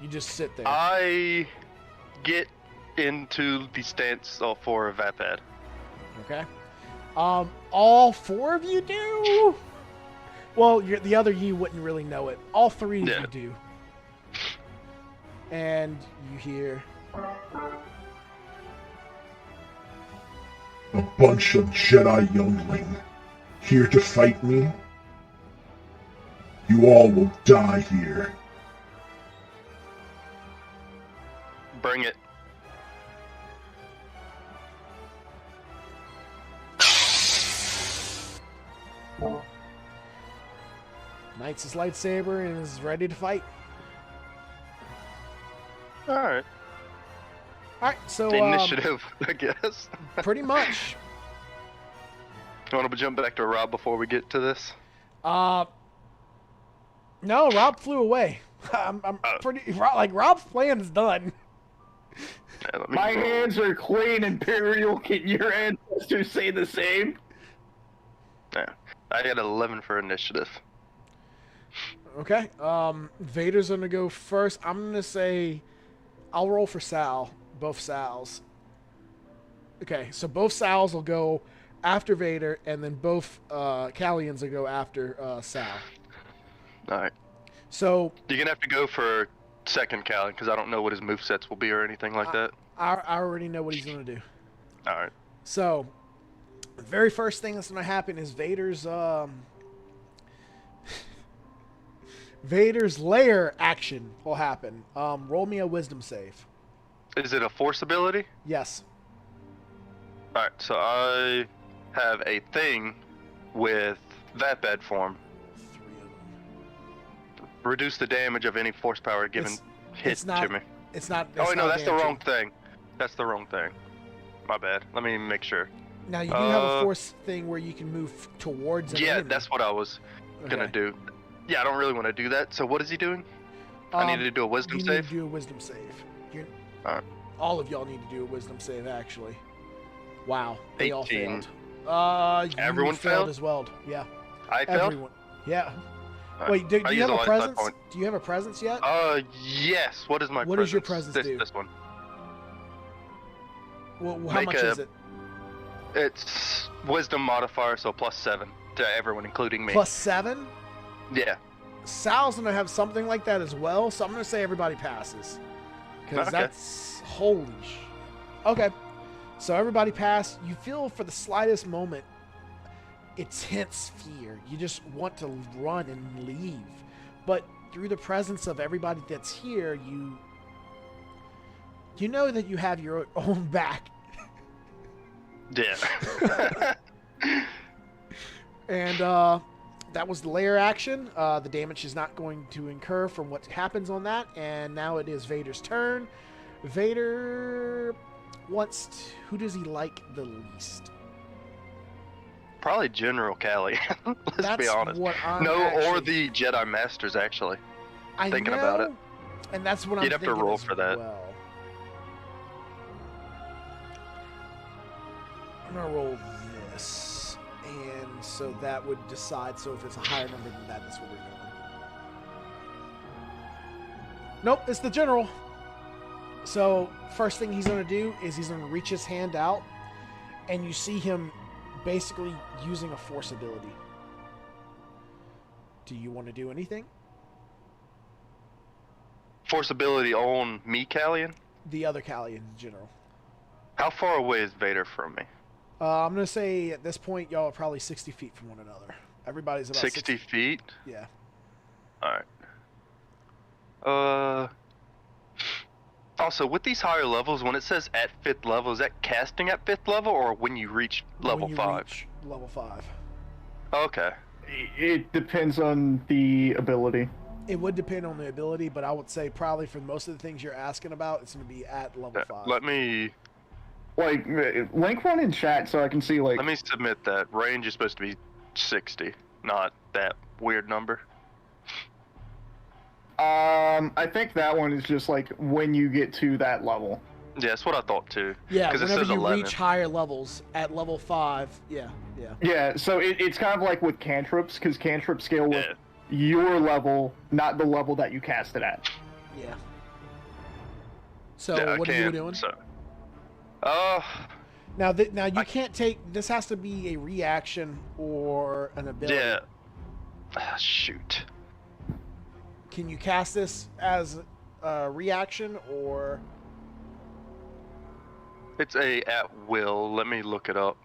you just sit there? I get into the stance for Vapad. Okay. All 4 of you do. Well, the other you wouldn't really know it. All 3 of you do. And you hear. A bunch of Jedi youngling. Here to fight me? You all will die here. Bring it. Knights his lightsaber and is ready to fight. Alright. Alright, so Initiative, I guess. pretty much. You want to jump back to Rob before we get to this? No, Rob flew away. I'm pretty like Rob's plan is done. Yeah, My hands are clean, Imperial. Can your ancestors say the same? Yeah. I got 11 for initiative. Okay. Vader's gonna go first. I'm gonna say I'll roll for Sal. Both Sals. Okay, so both Sals will go after Vader, and then both Callians will go after Sal. Alright. So You're going to have to go for second Callan, because I don't know what his movesets will be or anything like that. I already know what he's gonna do. Alright. So the very first thing that's gonna happen is Vader's Vader's lair action will happen. Roll me a wisdom save. Is it a force ability? Yes. Alright, so I have a thing with Vapad form. 3 of them. Reduce the damage of any force power given hit it's not, to me. It's not. Oh, it's wait, no, not that's the damaging. wrong thing. That's the wrong thing. My bad. Let me make sure. Now you do have a force thing where you can move towards an Yeah, enemy. that's what I was gonna Okay. do. Yeah, I don't really want to do that. So what is he doing? I need to do a wisdom you save? need to do a wisdom save. Alright. All of y'all need to do a wisdom save, actually. Wow. They all 18. failed. You Everyone failed? as well. Yeah. I failed? Everyone. Yeah. Alright. Wait, do I you used have all a my side presence? point. Do you have a presence yet? Yes. What is my What presence? does your presence do? This one. Well, how Make much a- is it? It's wisdom modifier, so +7 to everyone, including me. +7? Yeah. Sal's gonna have something like that as well, so I'm gonna say everybody passes. Because Okay. that's holy Okay. So everybody passed. You feel for the slightest moment intense fear. You just want to run and leave. But through the presence of everybody that's here, you know that you have your own back. Yeah. And that was the layer action. The damage is not going to incur from what happens on that. And now it is Vader's turn. Vader who does he like the least? Probably General Callie. Let's That's be honest. what I'm Or actually- the Jedi Masters, actually. I thinking know, about it. And that's what You'd I'm have to thinking roll as for that. well. I'm gonna roll this, and so that would decide. So if it's a higher number than that, that's what we're doing. Nope, it's the general. So first thing he's gonna do is he's gonna reach his hand out, and you see him basically using a force ability. Do you want to do anything? Force ability on me, Callian? The other Callie in general. How far away is Vader from me? I'm going to say at this point, y'all are probably 60 feet from one another. Everybody's about 60 feet? Yeah. Alright. Also, with these higher levels, when it says at 5th level, is that casting at 5th level or when you reach level when you 5? reach level 5. Okay. It depends on the ability. It would depend on the ability, but I would say probably for most of the things you're asking about, it's going to be at level 5. Let me Like, link one in chat so I can see, like... let me submit that. Range is supposed to be 60, not that weird number. I think that one is just, like, when you get to that level. Yeah, that's what I thought too. Yeah, 'Cause it whenever says you 11. reach higher levels at level 5, yeah. Yeah, so it's kind of like with cantrips, because cantrips scale with Yeah. your level, not the level that you cast it at. Yeah. So Yeah, what are you doing? So, Now you can't take this. Has to be a reaction or an ability. yeah. Shoot. Can you cast this as a reaction or? It's a at will. Let me look it up.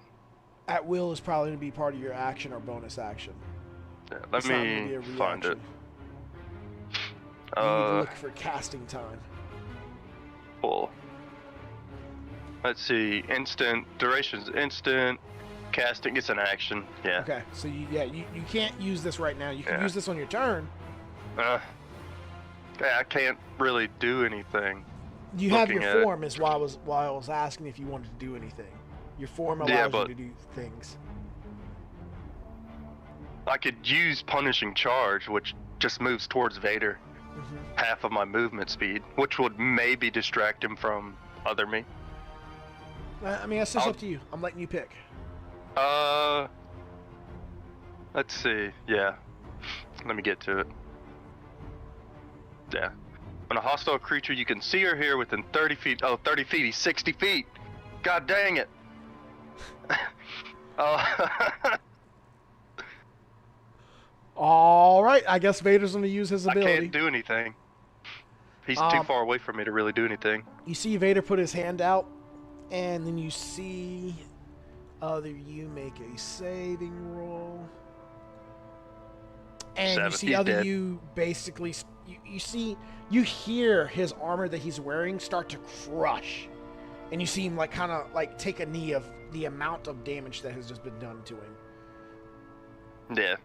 At will is probably going to be part of your action or bonus action. Yeah, let It's not gonna be me a find it. reaction. You need to look for casting time. Full. Let's see. Instant. Duration's instant. Casting. It's an action. Yeah. Okay, so you can't use this right now. You can Yeah. use this on your turn. Yeah, I can't really do anything. You have your Looking at it. form, is why I was asking if you wanted to do anything. Your form allows Yeah, you but- to do things. I could use punishing charge, which just moves towards Vader, Hmm. half of my movement speed, which would maybe distract him from other me. I mean, that's just I'll- up to you. I'm letting you pick. Let's see. Yeah. Let me get to it. Yeah. When a hostile creature you can see or hear within 30 feet. Oh, 30 feet. He's 60 feet. God dang it. All right, I guess Vader's going to use his I ability. can't do anything. He's too far away from me to really do anything. You see Vader put his hand out, and then you see other you make a saving roll. And you 7, see he's other dead. you basically, you hear his armor that he's wearing start to crush. And you see him like kind of like take a knee of the amount of damage that has just been done to him. Yeah.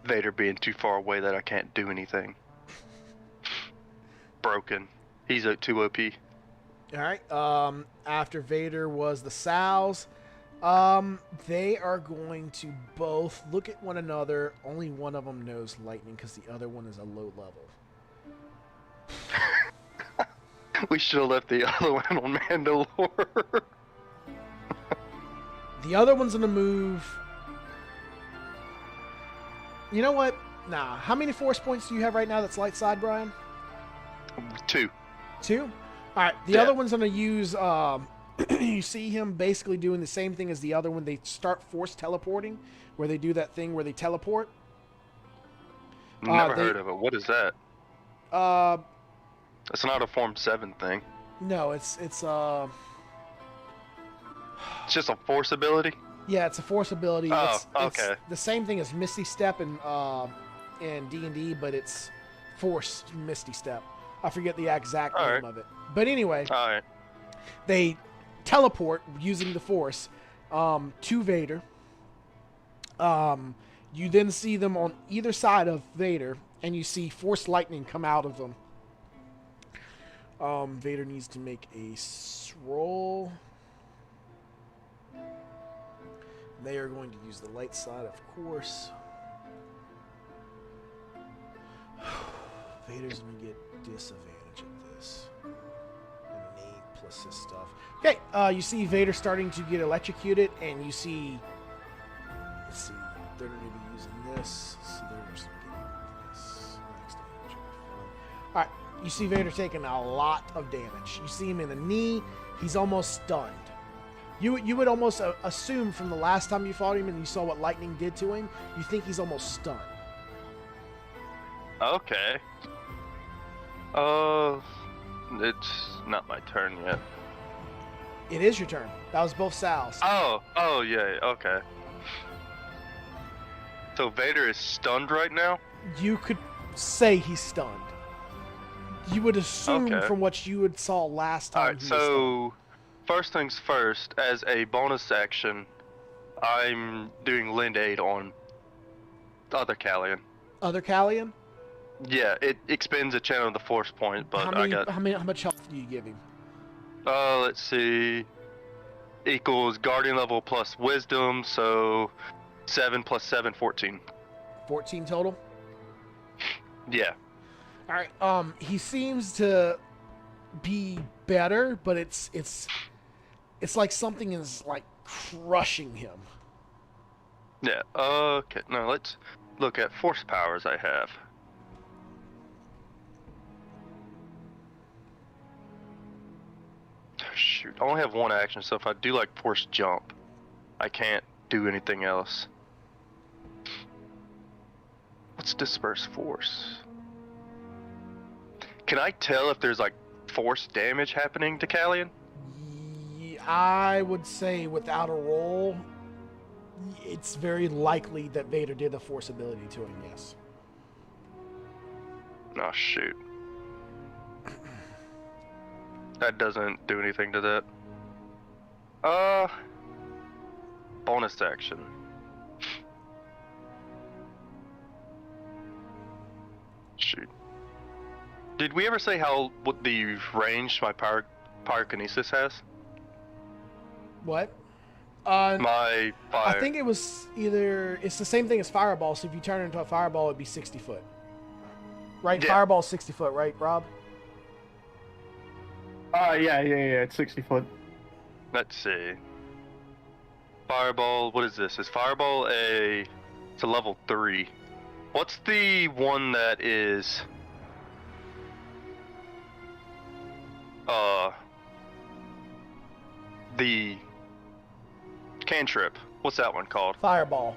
Vader being too far away that I can't do anything. Broken. He's too OP. All right. After Vader was the Sows. They are going to both look at one another. Only one of them knows lightning because the other one is a low level. We should have left the other one on Mandalore. The other one's gonna move. You know what? Nah. How many force points do you have right now that's light side, Brian? 2. 2? All right. The Yeah. other one's gonna use. You see him basically doing the same thing as the other one. They start force teleporting, where they do that thing where they teleport. Never they- heard of it. What is that? Uh, That's not a Form 7 thing. no, it's It's just a force ability? yeah, it's a force ability. Oh, It's okay. the same thing as Misty Step in D&D, but it's force Misty Step. I forget the exact All name right. of it. But anyway, Alright. they teleport using the force to Vader. You then see them on either side of Vader, and you see force lightning come out of them. Vader needs to make a roll. They are going to use the light side, of course. Vader's going to get disadvantage at this. And Nate plus his stuff. Okay, you see Vader starting to get electrocuted, and you see... Let's see, they're going to be using this. So they're just going to get this. Next damage. Alright, you see Vader taking a lot of damage. You see him in the knee. He's almost stunned. You would almost assume from the last time you fought him and you saw what lightning did to him, you think he's almost stunned. Okay. It's not my turn yet. It is your turn. That was both Sal's. Oh, yeah, okay. So Vader is stunned right now? You could say he's stunned. You would assume Okay. from what you had saw last time. Alright, so first things first, as a bonus action, I'm doing Lend Aid on the other Callion. Other Callion? Yeah, it expends a channel of the force point, but how much health do you give him? let's see, equals guardian level plus wisdom, so 7 plus 7, 14. 14 total? Yeah. Alright, he seems to be better, but it's like something is like crushing him. Yeah, okay, now let's look at force powers I have. Shoot, I only have one action, so if I do like force jump, I can't do anything else. Let's disperse force. Can I tell if there's like force damage happening to Callion? I would say without a roll, it's very likely that Vader did a force ability to him, yes. Oh shoot. That doesn't do anything to that. Bonus action. Shoot. Did we ever say what the range my pyrokinesis has? What? My fire. I think it was it's the same thing as Fireball, so if you turn it into a Fireball, it'd be 60 foot. Right? Yeah. Fireball's 60 foot, right, Rob? Yeah, it's 60 foot. Let's see. Fireball, what is this? Is Fireball it's a level 3. What's the one that is the cantrip? What's that one called? Fireball.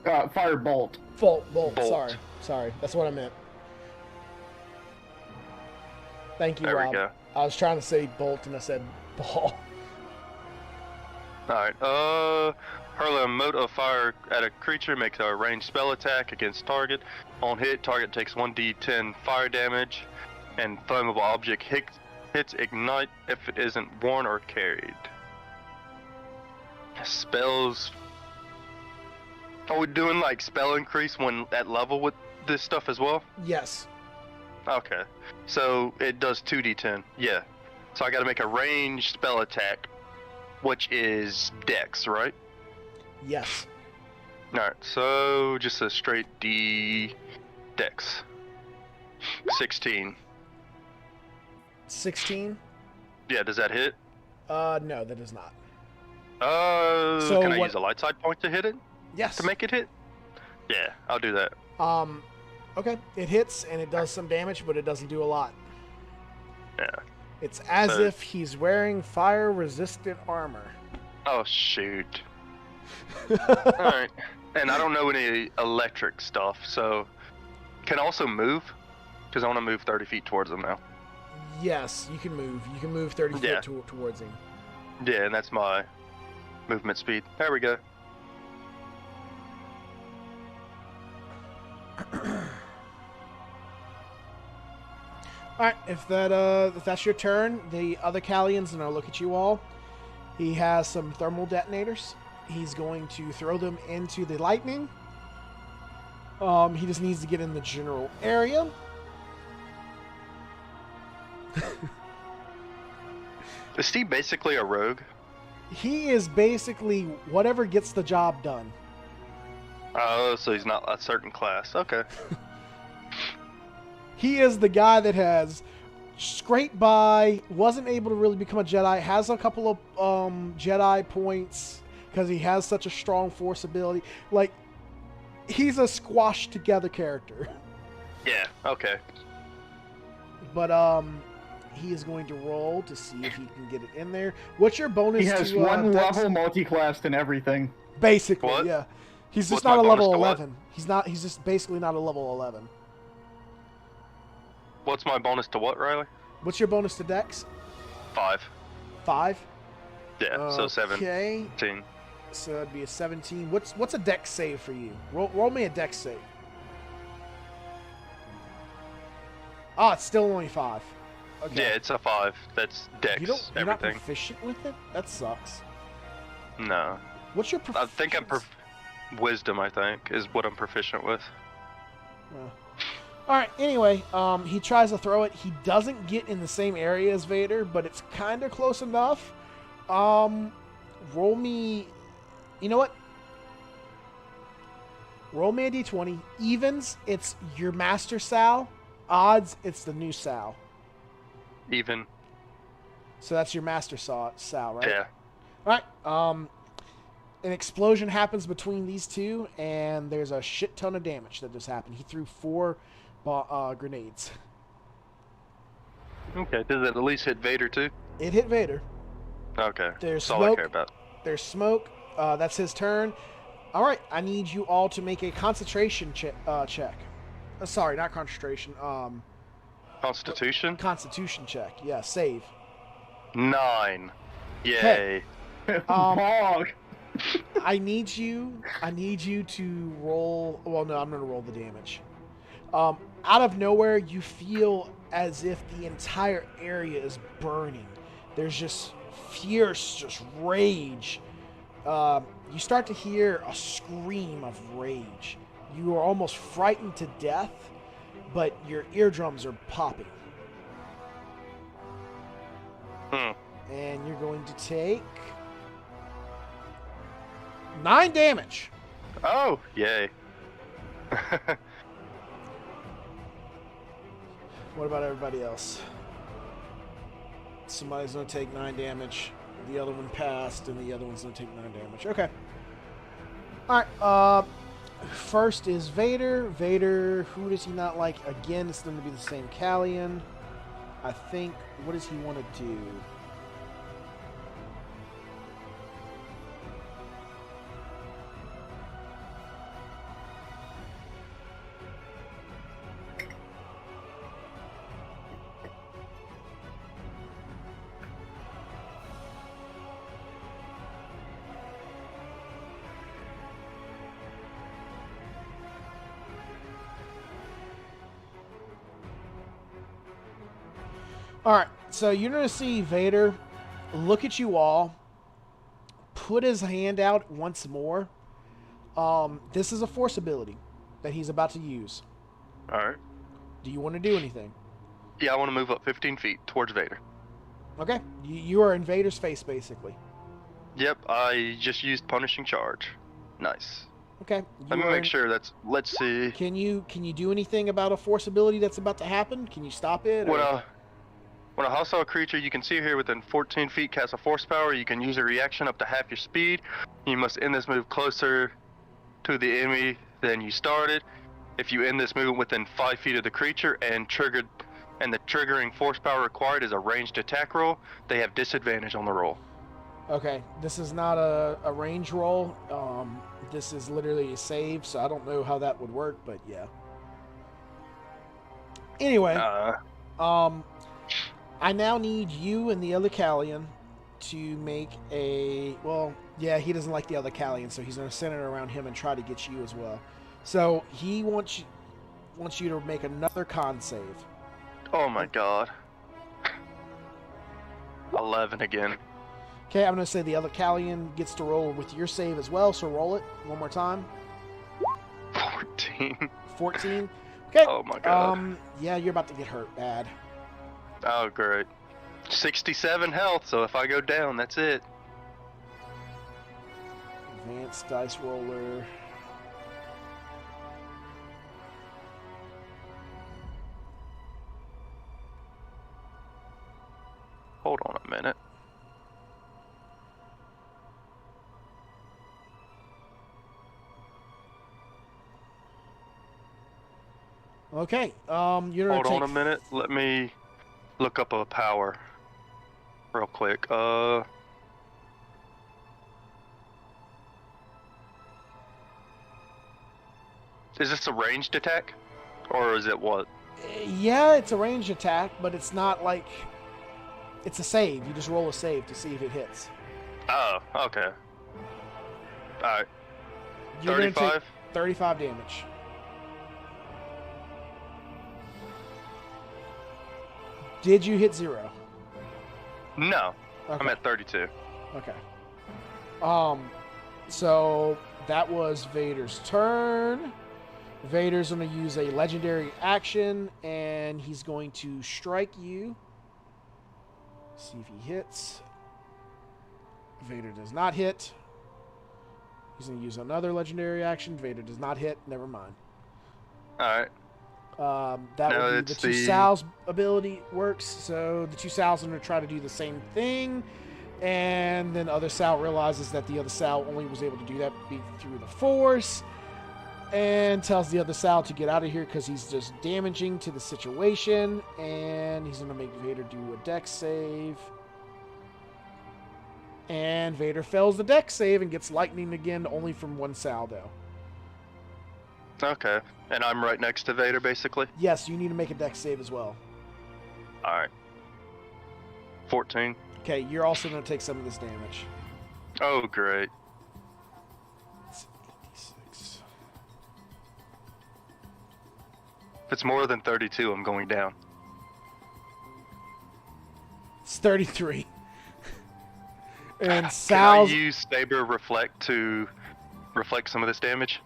Firebolt. Bolt. Sorry. That's what I meant. Thank you, There Rob. we go. I was trying to say bolt and I said ball. Alright, hurl a mote of fire at a creature, makes a ranged spell attack against target. On hit, target takes 1d10 fire damage, and flammable object hits ignite if it isn't worn or carried. Spells. Are we doing like spell increase when at level with this stuff as well? Yes. Okay, so it does 2d10. Yeah, so I got to make a ranged spell attack, which is Dex, right? Yes. Alright, so just a straight D Dex. 16. 16? Yeah, does that hit? No, that is not. So can I use a light side point to hit it? Yes. To make it hit? Yeah, I'll do that. Okay. It hits and it does some damage, but it doesn't do a lot. Yeah. It's as if he's wearing fire-resistant armor. Oh, shoot. Alright. And I don't know any electric stuff, so... Can I also move? Because I want to move 30 feet towards him now. Yes, you can move. You can move 30 feet towards him. Yeah, and that's my movement speed. There we go. Alright, if that's your turn, the other Callian's gonna look at you all. He has some thermal detonators. He's going to throw them into the lightning. He just needs to get in the general area. Is Steve basically a rogue? He is basically whatever gets the job done. Oh, so he's not a certain class. Okay. He is the guy that has scraped by, wasn't able to really become a Jedi, has a couple of Jedi points because he has such a strong force ability. Like, he's a squashed together character. Yeah, okay. But he is going to roll to see if he can get it in there. What's your bonus? He has to, one Dex? level multi-classed and everything. Basically, What? yeah. He's just What's not my a level bonus to what? 11. He's not. He's just basically not a level 11. What's my bonus to what, Riley? What's your bonus to Dex? 5. 5. Yeah, so 17. Okay. So that'd be a 17. What's a Dex save for you? Roll me a Dex save. Oh, it's still only 5. Okay. Yeah, it's a 5. That's Dex, You're not everything. proficient with it? That sucks. No. What's your I proficiency? think Wisdom, I think, is what I'm proficient with. All right. Anyway, he tries to throw it. He doesn't get in the same area as Vader, but it's kind of close enough. Roll me. You know what? Roll me a d20. Evens, it's your master Sal. Odds, it's the new Sal. Even. So that's your master Sal, right? Yeah. All right. An explosion happens between these two, and there's a shit ton of damage that just happened. He threw 4 grenades. Okay, does it at least hit Vader too? It hit Vader. Okay, There's that's all I smoke. care about. There's smoke. That's his turn. All right, I need you all to make a concentration check. Sorry, not concentration. Constitution? Constitution check. Yeah, save. 9. Yay. Okay. Bog. I need you to roll. Well, no, I'm going to roll the damage. Out of nowhere, you feel as if the entire area is burning. There's just fierce, just rage. You start to hear a scream of rage. You are almost frightened to death, but your eardrums are popping. And you're going to take 9 damage. Oh, yay. What about everybody else? Somebody's going to take 9 damage. The other one passed, and the other one's going to take 9 damage. Okay. Alright, first is Vader. Vader, who does he not like? Again, it's going to be the same Callion. I think, what does he want to do? Alright, so you're going to see Vader look at you all, put his hand out once more. This is a force ability that he's about to use. Alright. Do you want to do anything? Yeah, I want to move up 15 feet towards Vader. Okay, you are in Vader's face, basically. Yep, I just used Punishing Charge. Nice. Okay. Let me make sure that's... Let's see. Can you do anything about a force ability that's about to happen? Can you stop it? When a hostile creature you can see here within 14 feet casts a force power, you can use a reaction up to half your speed. You must end this move closer to the enemy than you started. If you end this movement within 5 feet of the creature and the triggering force power required is a ranged attack roll, they have disadvantage on the roll. Okay, this is not a range roll. This is literally a save, so I don't know how that would work, but yeah. Anyway, I now need you and the other Callion to make a... Well, yeah, he doesn't like the other Callion, so he's going to center around him and try to get you as well. So he wants you to make another con save. Oh my god. 11 again. Okay, I'm going to say the other Callion gets to roll with your save as well, so roll it one more time. 14. 14. Okay. Oh my god. Yeah, you're about to get hurt bad. Oh, great. 67 health, so if I go down, that's it. Advanced dice roller. Hold on a minute. Okay, you're gonna Hold on a minute. Let me look up a power real quick. Is this a ranged attack? Or is it what? Yeah, it's a ranged attack, but it's not like... It's a save. You just roll a save to see if it hits. Oh, okay. Alright. You're gonna 35? take 35 damage. Did you hit 0? No, Okay. I'm at 32. Okay. So that was Vader's turn. Vader's going to use a legendary action, and he's going to strike you. See if he hits. Vader does not hit. He's going to use another legendary action. Vader does not hit. Never mind. All right. That No, would be it's the two the- Sal's ability works. So the two Sal's are going to try to do the same thing. And then other Sal realizes that the other Sal only was able to do that through the Force. And tells the other Sal to get out of here because he's just damaging to the situation. And he's going to make Vader do a dex save. And Vader fails the dex save and gets lightning again, only from one Sal, though. Okay. And I'm right next to Vader, basically? Yes, you need to make a dex save as well. Alright. 14. Okay, you're also going to take some of this damage. Oh, great. It's 86. If it's more than 32, I'm going down. It's 33. And Can Sal's... I use Saber Reflect to reflect some of this damage?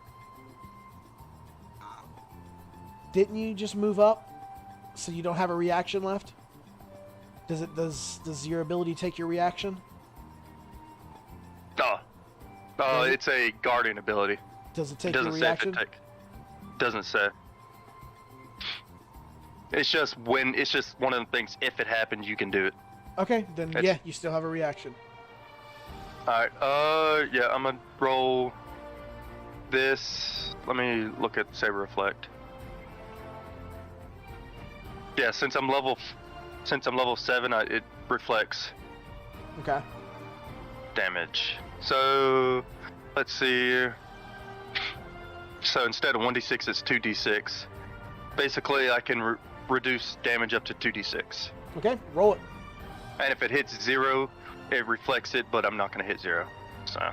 Didn't you just move up so you don't have a reaction left? Does your ability take your reaction? Oh. Does it? It's a Guardian ability. Does it It take your doesn't say if reaction? it take. Doesn't say. It's just when it's just one of the things. If it happens, you can do it. Okay, then It's- yeah, you still have a reaction. All right. Yeah, I'm gonna roll this. Let me look at Saber Reflect. Yeah, since I'm level 7, it reflects Okay. damage. So let's see here. So instead of 1d6, it's 2d6. Basically, I can reduce damage up to 2d6. Okay, roll it. And if it hits 0, it reflects it, but I'm not going to hit 0. So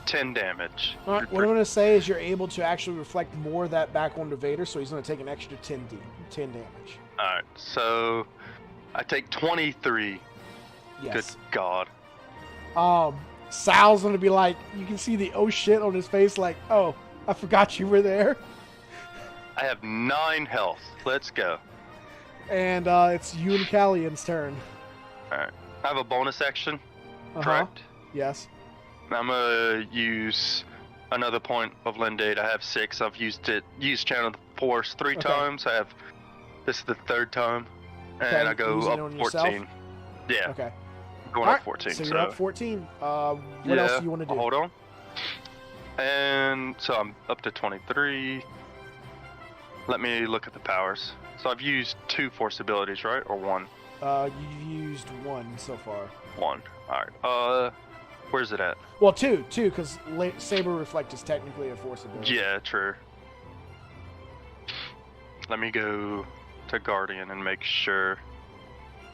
10 damage. All right, what I'm going to say is you're able to actually reflect more of that back onto Vader, so he's going to take an extra 10 damage. Alright, so I take 23. Yes. Good God. Sal's going to be like, you can see the oh shit on his face, like, oh, I forgot you were there. I have 9 health. Let's go. And it's you and Callian's turn. Alright. I have a bonus action, Uh-huh. correct? Yes. I'm gonna use another point of Lendate. I have 6. I've used Channel of the Force 3 Okay. times. This is the 3rd time. And Okay, I go using it up on yourself? 14. Yeah, Okay. going All up right, 14. So you're up 14. What yeah, else do you want to do? Hold on. And so I'm up to 23. Let me look at the powers. So I've used 2 Force abilities, right? Or 1? You've used 1 so far. 1. Alright. Where's it at? Well, 2, because Saber Reflect is technically a Force ability. Yeah, true. Let me go to Guardian and make sure.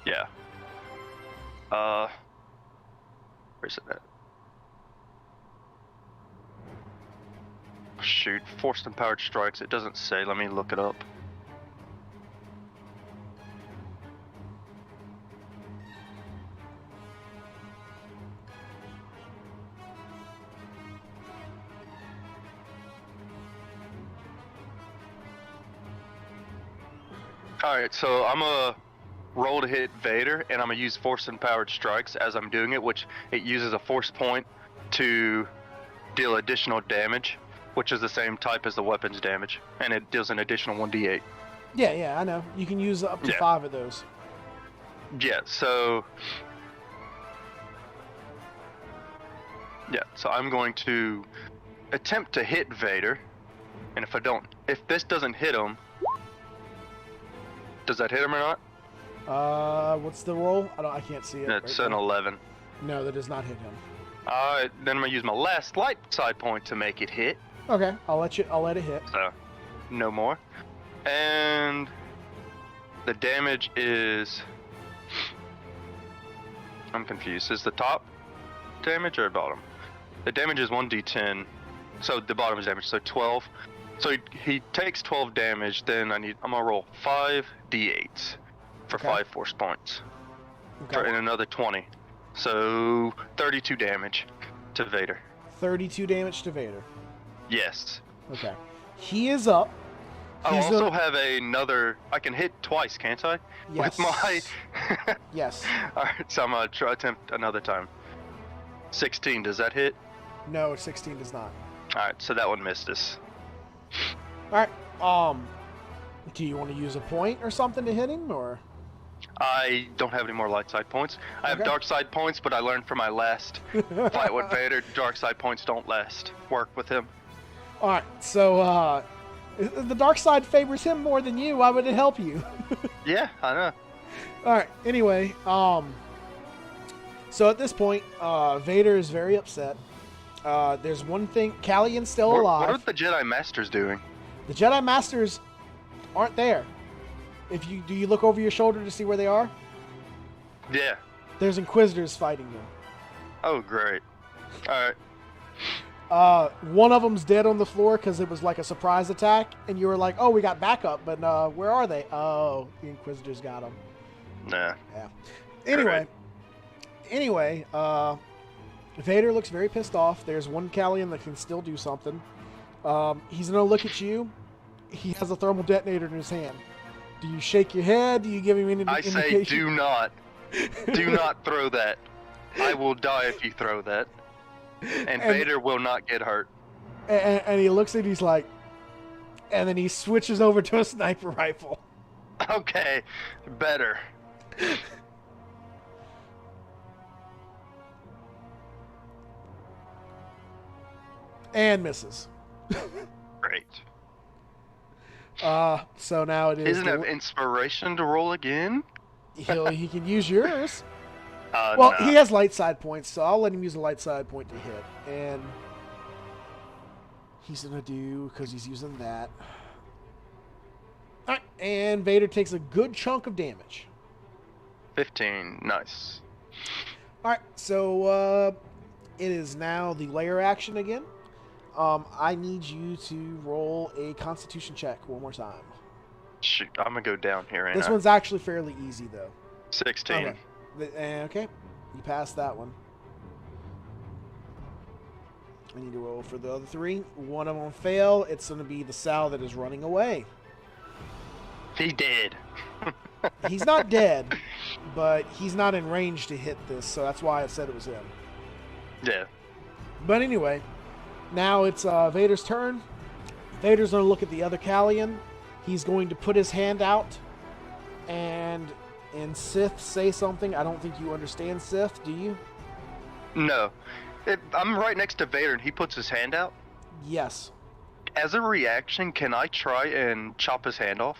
Yeah. Where's it at? Shoot, forced empowered strikes. It doesn't say. Let me look it up. Alright, so I'm gonna roll to hit Vader, and I'm gonna use force empowered strikes as I'm doing it, which it uses a force point to deal additional damage, which is the same type as the weapon's damage, and it deals an additional 1d8. Yeah, I know. You can use up to Yeah. 5 of those. Yeah, so I'm going to attempt to hit Vader, and if this doesn't hit him, does that hit him or not? What's the roll? I can't see it. It's right an now. 11. No, that does not hit him. Then I'm gonna use my last light side point to make it hit. Okay, I'll let it hit. So, no more. And the damage is... I'm confused. Is the top damage or bottom? The damage is 1d10. So the bottom is damage, so 12. So he takes 12 damage. Then I'm gonna roll 5d8s for Okay. 5 force points. Okay. And another 20. So 32 damage to Vader. 32 damage to Vader. Yes. Okay. He is up. I He's also gonna- have another. I can hit twice, can't I? Yes. With my. Yes. Alright, so I'm gonna try attempt another time. 16, does that hit? No, 16 does not. Alright, so that one missed us. All right. Do you want to use a point or something to hit him, or? I don't have any more light side points. I have Okay. dark side points, but I learned from my last fight with Vader, dark side points don't work with him. All right. So, the dark side favors him more than you. Why would it help you? Yeah, I know. All right. Anyway, so at this point, Vader is very upset. There's one thing. Callion's still What alive. are the Jedi Masters doing? The Jedi Masters aren't there. Do you look over your shoulder to see where they are? Yeah. There's Inquisitors fighting them. Oh, great. Alright. One of them's dead on the floor because it was like a surprise attack, and you were like, "Oh, we got backup," but where are they? Oh, the Inquisitors got them. Nah. Yeah. Anyway, Vader looks very pissed off. There's one Callion that can still do something. He's gonna look at you. He has a thermal detonator in his hand. Do you shake your head? Do you give him any I say indication? do not. Do not throw that. I will die if you throw that. And Vader will not get hurt. And he looks at it, he's like, and then he switches over to a sniper rifle. Okay, better. And misses. Great. So now it He is. doesn't have inspiration to roll again? He can use yours. Well, Well, he has light side points, so I'll let him use a light side point to hit. And he's going to do, because he's using that. All right, and Vader takes a good chunk of damage. 15, nice. All right, so it is now the layer action again. I need you to roll a Constitution check one more time. Shoot, I'm gonna go down here, ain't This I? one's actually fairly easy, though. 16. Okay. Okay, you passed that one. I need to roll for the other three. One of them fail. It's going to be the Sal that is running away. He did. He's not dead, but he's not in range to hit this, so that's why I said it was him. Yeah. But anyway, now it's Vader's turn. Vader's going to look at the other Callion. He's going to put his hand out and in Sith say something. I don't think you understand Sith, do you? No. I'm right next to Vader and he puts his hand out. Yes. As a reaction, can I try and chop his hand off?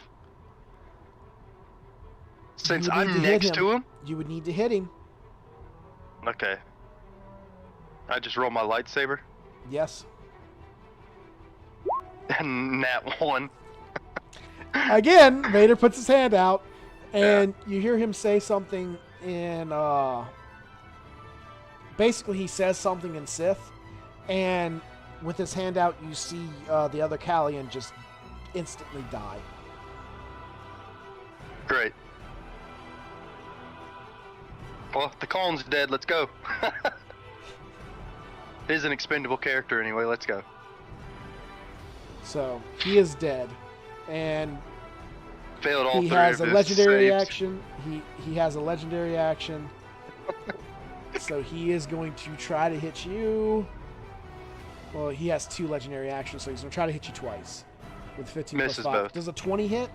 Since You need I'm to hit next to him? You would need to hit him. Okay. I just roll my lightsaber. Yes. And that one. Again, Vader puts his hand out, and you hear him say something in, basically he says something in Sith, and with his hand out, you see the other Callion just instantly die. Great. Well, the Khan's dead, let's go. He's an expendable character anyway, let's go. So, he is dead, and Failed all he three has of a his legendary saves. action. He has a legendary action. So he is going to try to hit you. Well, he has 2 legendary actions, so he's going to try to hit you twice with 15 Misses plus 5. both. Does a 20 hit?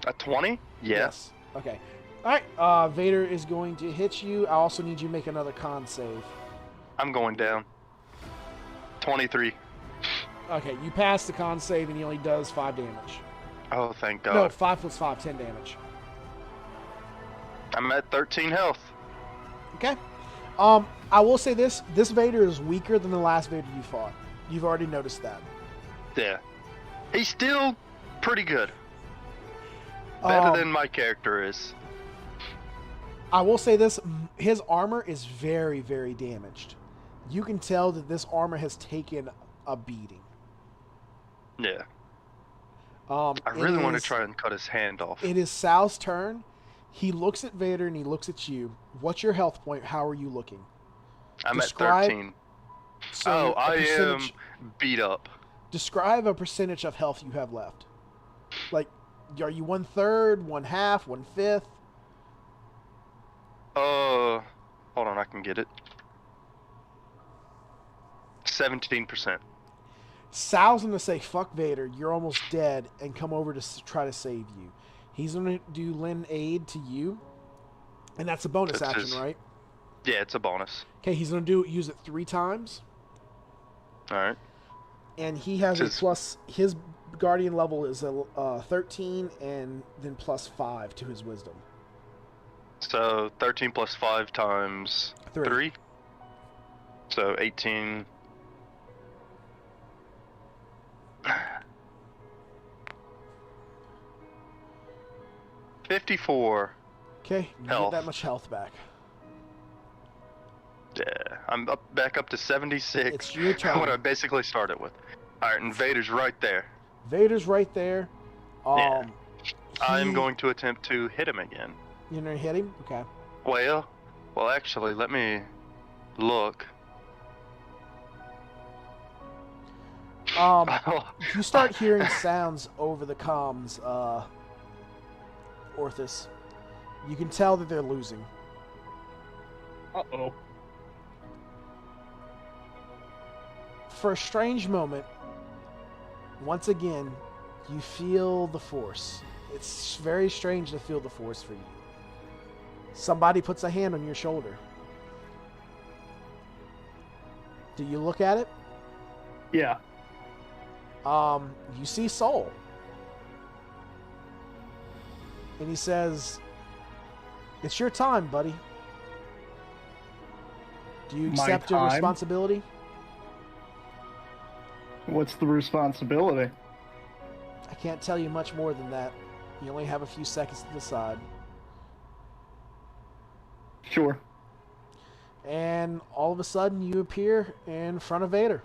A 20? Yes. Okay. All right. Vader is going to hit you. I also need you to make another con save. I'm going down. 23. Okay, you pass the con save, and he only does 5 damage. Oh, thank God. No, 5 plus 5, 10 damage. I'm at 13 health. Okay. I will say this. This Vader is weaker than the last Vader you fought. You've already noticed that. Yeah. He's still pretty good. Better Um, than my character is. I will say this. His armor is very, very damaged. You can tell that this armor has taken a beating. Yeah. I It really want to is try and cut his hand off. it is Sal's turn. He looks at Vader and he looks at you. What's your health point? How are you looking? I'm at Describe 13. so I a am percentage. beat up. Describe a percentage of health you have left. Like, are you 1/3, 1/2, 1/5? Hold on, I can get it. 17%. Sal's gonna say, "Fuck Vader, you're almost dead," and come over to try to save you. He's gonna do lend aid to you, and that's a bonus That's action, his- right? Yeah, it's a bonus. Okay, he's gonna use it 3 times, All right. and he has a His- plus. His guardian level is a 13, and then +5 to his wisdom. So 13 plus 5 times 3. 3. So 18. $54. Okay, you Health. get that much health back. Yeah, I'm back up to 76. It's your turn. What I basically started with. All right, and Vader's right there. Vader's right there. Yeah. I'm he- going to attempt to hit him again. You're gonna hit him. Okay. Well, actually, let me look. You start hearing sounds over the comms, Orthus. You can tell that they're losing. Uh-oh. For a strange moment, once again, you feel the Force. It's very strange to feel the Force for you. Somebody puts a hand on your shoulder. Do you look at it? Yeah. You see Soul. And he says, "It's your time, buddy. Do you My accept your time? responsibility?" What's the responsibility? I can't tell you much more than that. You only have a few seconds to decide. Sure. And all of a sudden, you appear in front of Vader.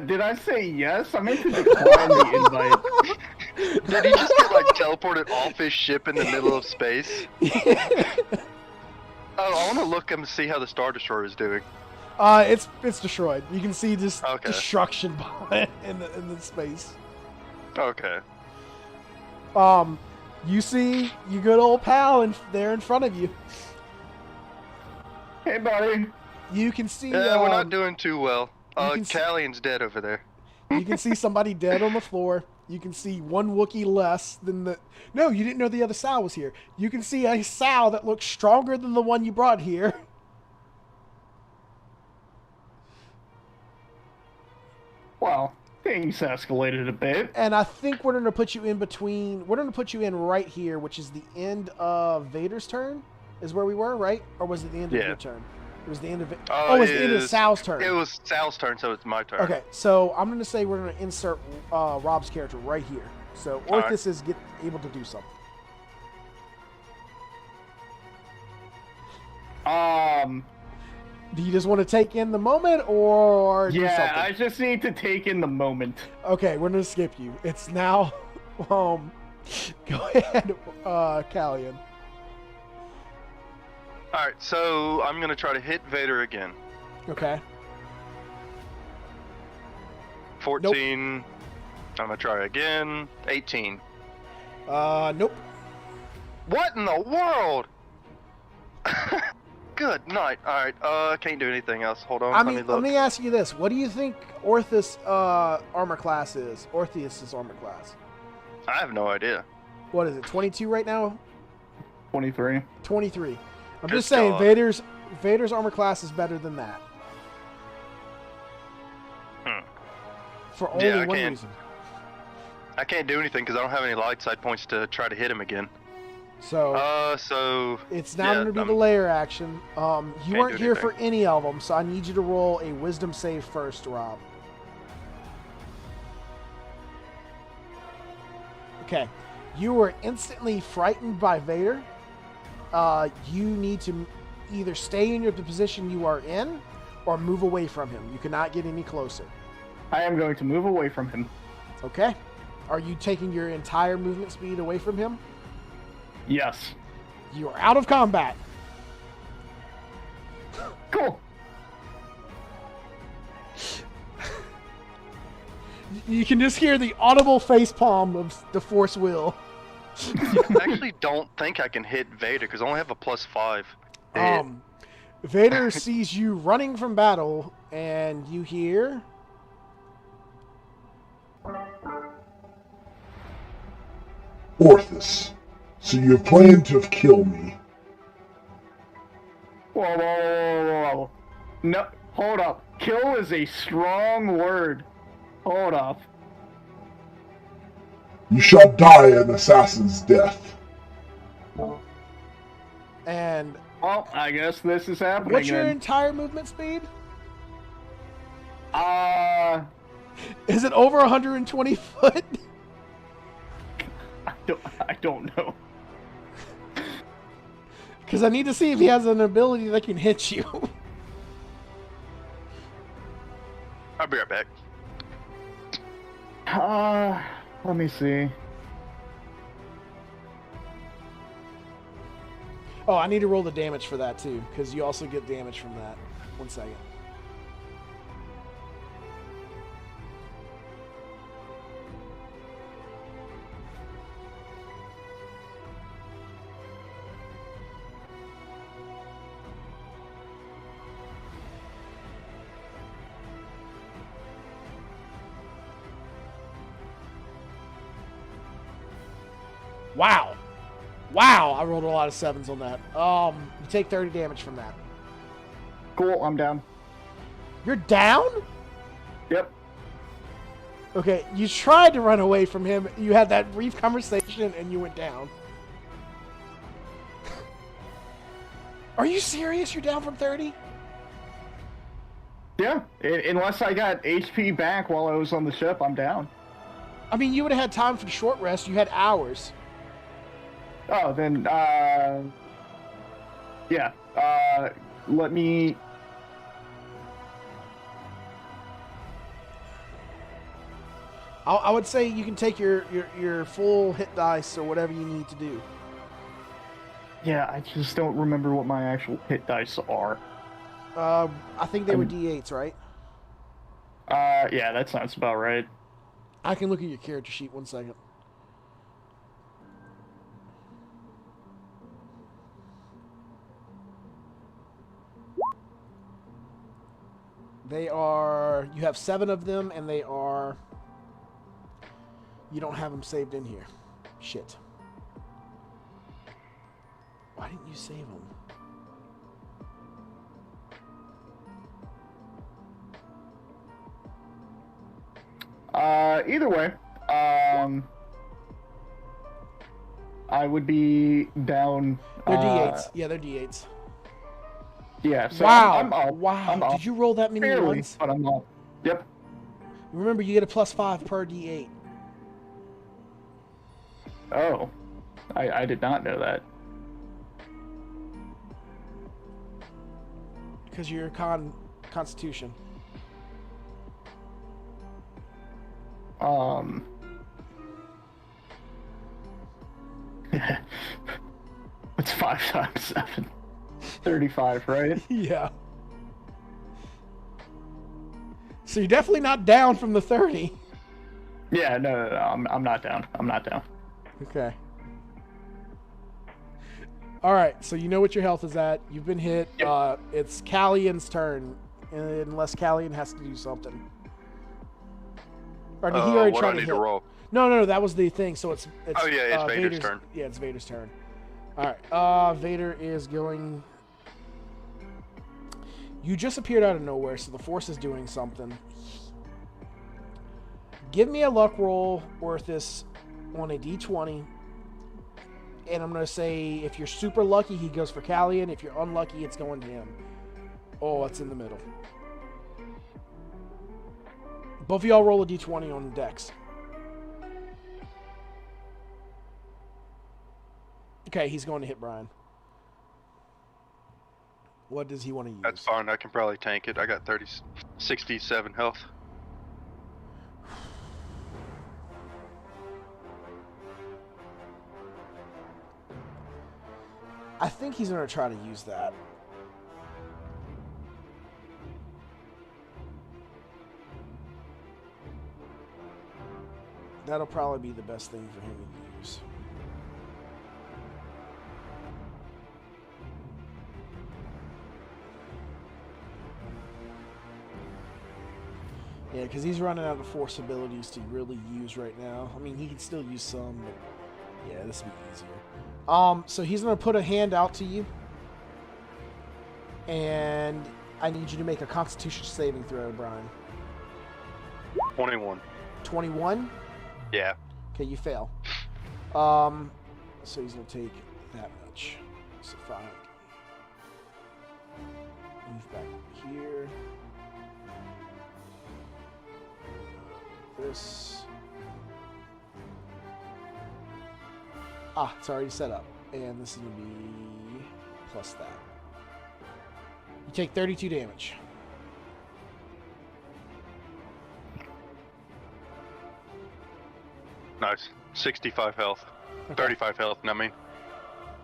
Did I say yes? I meant to decline the invite. Did he just get like teleported off his ship in the middle of space? Oh, I want to look and see how the Star Destroyer is doing. It's destroyed. You can see just Okay. destruction in the space. Okay. You see your good old pal there in front of you. Hey, buddy. You can see. Yeah, we're not doing too well. can see- Callian's dead over there. You can see somebody dead on the floor. You can see one Wookiee less than the. No, you didn't know the other Sal was here. You can see a Sal that looks stronger than the one you brought here. Well, things escalated a bit. And I think we're going to put you in between. We're going to put you in right here, which is the end of Vader's turn, is where we were, right? Or was it the end of Yeah. your turn? It was the end of it. Oh, it was the end of Sal's turn. It was Sal's turn, so it's my turn. Okay, so I'm going to say we're going to insert Rob's character right here. So All right. Orthus is able to do something. Do you just want to take in the moment or do Yeah, something? I just need to take in the moment. Okay, we're going to skip you. It's now. Go ahead, Callian. All right, so I'm gonna try to hit Vader again. Okay. 14. I'm gonna try again. 18. Nope. What in the world? Good night. All right. Can't do anything else. Hold on. I let mean, me look. let me ask you this: what do you think Orthus armor class is? Orpheus's armor class. I have no idea. What is it? 22 right now? 23. 23. I'm Good just saying, God. Vader's armor class is better than that. For only Yeah, I one can't. reason. I can't do anything because I don't have any light side points to try to hit him again. So So it's now yeah, going to be I'm- the layer action. You weren't do here for anything. any of them, so I need you to roll a wisdom save first, Rob. Okay. You were instantly frightened by Vader. You need to. either stay in the position you are in or move away from him. You cannot get any closer. I am going to move away from him. Okay. Are you taking your entire movement speed away from him? Yes. You are out of combat. Cool. You can just hear the audible facepalm of the Force Will. I actually don't think I can hit Vader because I only have a +5. to hit. Vader sees you running from battle, and you hear... Orthus, so you plan to kill me. Whoa. No, hold up. Kill is a strong word. Hold up. You shall die an assassin's death. And Well, I guess this is happening. what's your then. entire movement speed? Is Is it over 120 foot? I don't know. Because I need to see if he has an ability that can hit you. I'll be right back. Let me see. Oh, I need to roll the damage for that too, because you also get damage from that. 1 second. Wow. Wow, I rolled a lot of 7s on that. You take 30 damage from that. Cool, I'm down. You're down? Yep. Okay, you tried to run away from him. You had that brief conversation and you went down. Are you serious? You're down from 30? Yeah, unless I got HP back while I was on the ship, I'm down. I mean, you would have had time for the short rest. You had hours. Oh, then, yeah, let me... I would say you can take your full hit dice or whatever you need to do. Yeah, I just don't remember what my actual hit dice are. I think they were D8s, right? Yeah, that sounds about right. I can look at your character sheet 1 second. They are... You have 7 of them, and they are... You don't have them saved in here. Shit. Why didn't you save them? Either way, I would be down. They're D8s. Yeah, they're D8s. Yeah, so Wow. I'm up. Wow. I'm up. Did you roll that many Barely, ones? but I'm up. Yep. Remember, you get a +5 per D8. Oh, I did not know that. Because you're Constitution. It's 5 times 7. 35, right? Yeah. So you're definitely not down from the 30. Yeah, no, I'm not down. I'm not down. Okay. All right, so you know what your health is at. You've been hit. Yep. It's Callian's turn, unless Callian has to do something. Or did he already What try do I to need hit? to roll? No, that was the thing. So it's Oh, yeah, it's Vader's turn. Yeah, it's Vader's turn. All right, Vader is going. You just appeared out of nowhere, so the Force is doing something. Give me a luck roll, Orthus, on a D20. And I'm going to say if you're super lucky, he goes for Callian. If you're unlucky, it's going to him. Oh, it's in the middle. Both of y'all roll a D20 on Dex. Okay, he's going to hit Brian. What does he want to use? That's fine. I can probably tank it. I got 67 health. I think he's going to try to use that. That'll probably be the best thing for him to use. Yeah, because he's running out of force abilities to really use right now. I mean, he can still use some, but yeah, this will be easier. So he's going to put a hand out to you. And I need you to make a Constitution saving throw, Brian. 21. 21? Yeah. Okay, you fail. So he's going to take that much. So 5. Move back here. This. Ah, it's already set up. And this is going to be plus that. You take 32 damage. Nice. 65 health. Okay. 35 health, not me.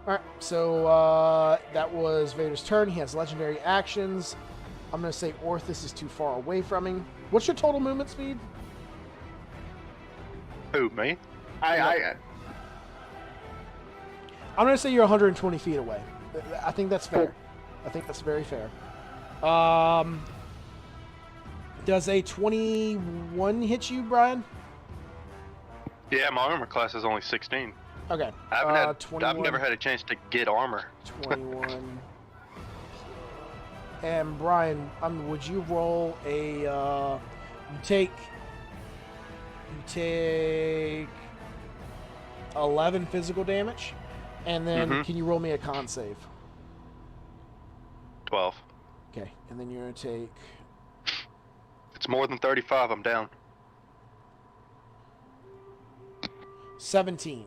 Alright, so that was Vader's turn. He has legendary actions. I'm going to say Orthus is too far away from him. What's your total movement speed? Who, me? I'm going to say you're 120 feet away. I think that's fair. I think that's very fair. Does a 21 hit you, Brian? Yeah, my armor class is only 16. Okay. I've never had a chance to get armor. 21. And Brian, would you roll a? You take 11 physical damage, and then can you roll me a con save? 12. Okay, and then you're gonna take. It's more than 35. I'm down. 17.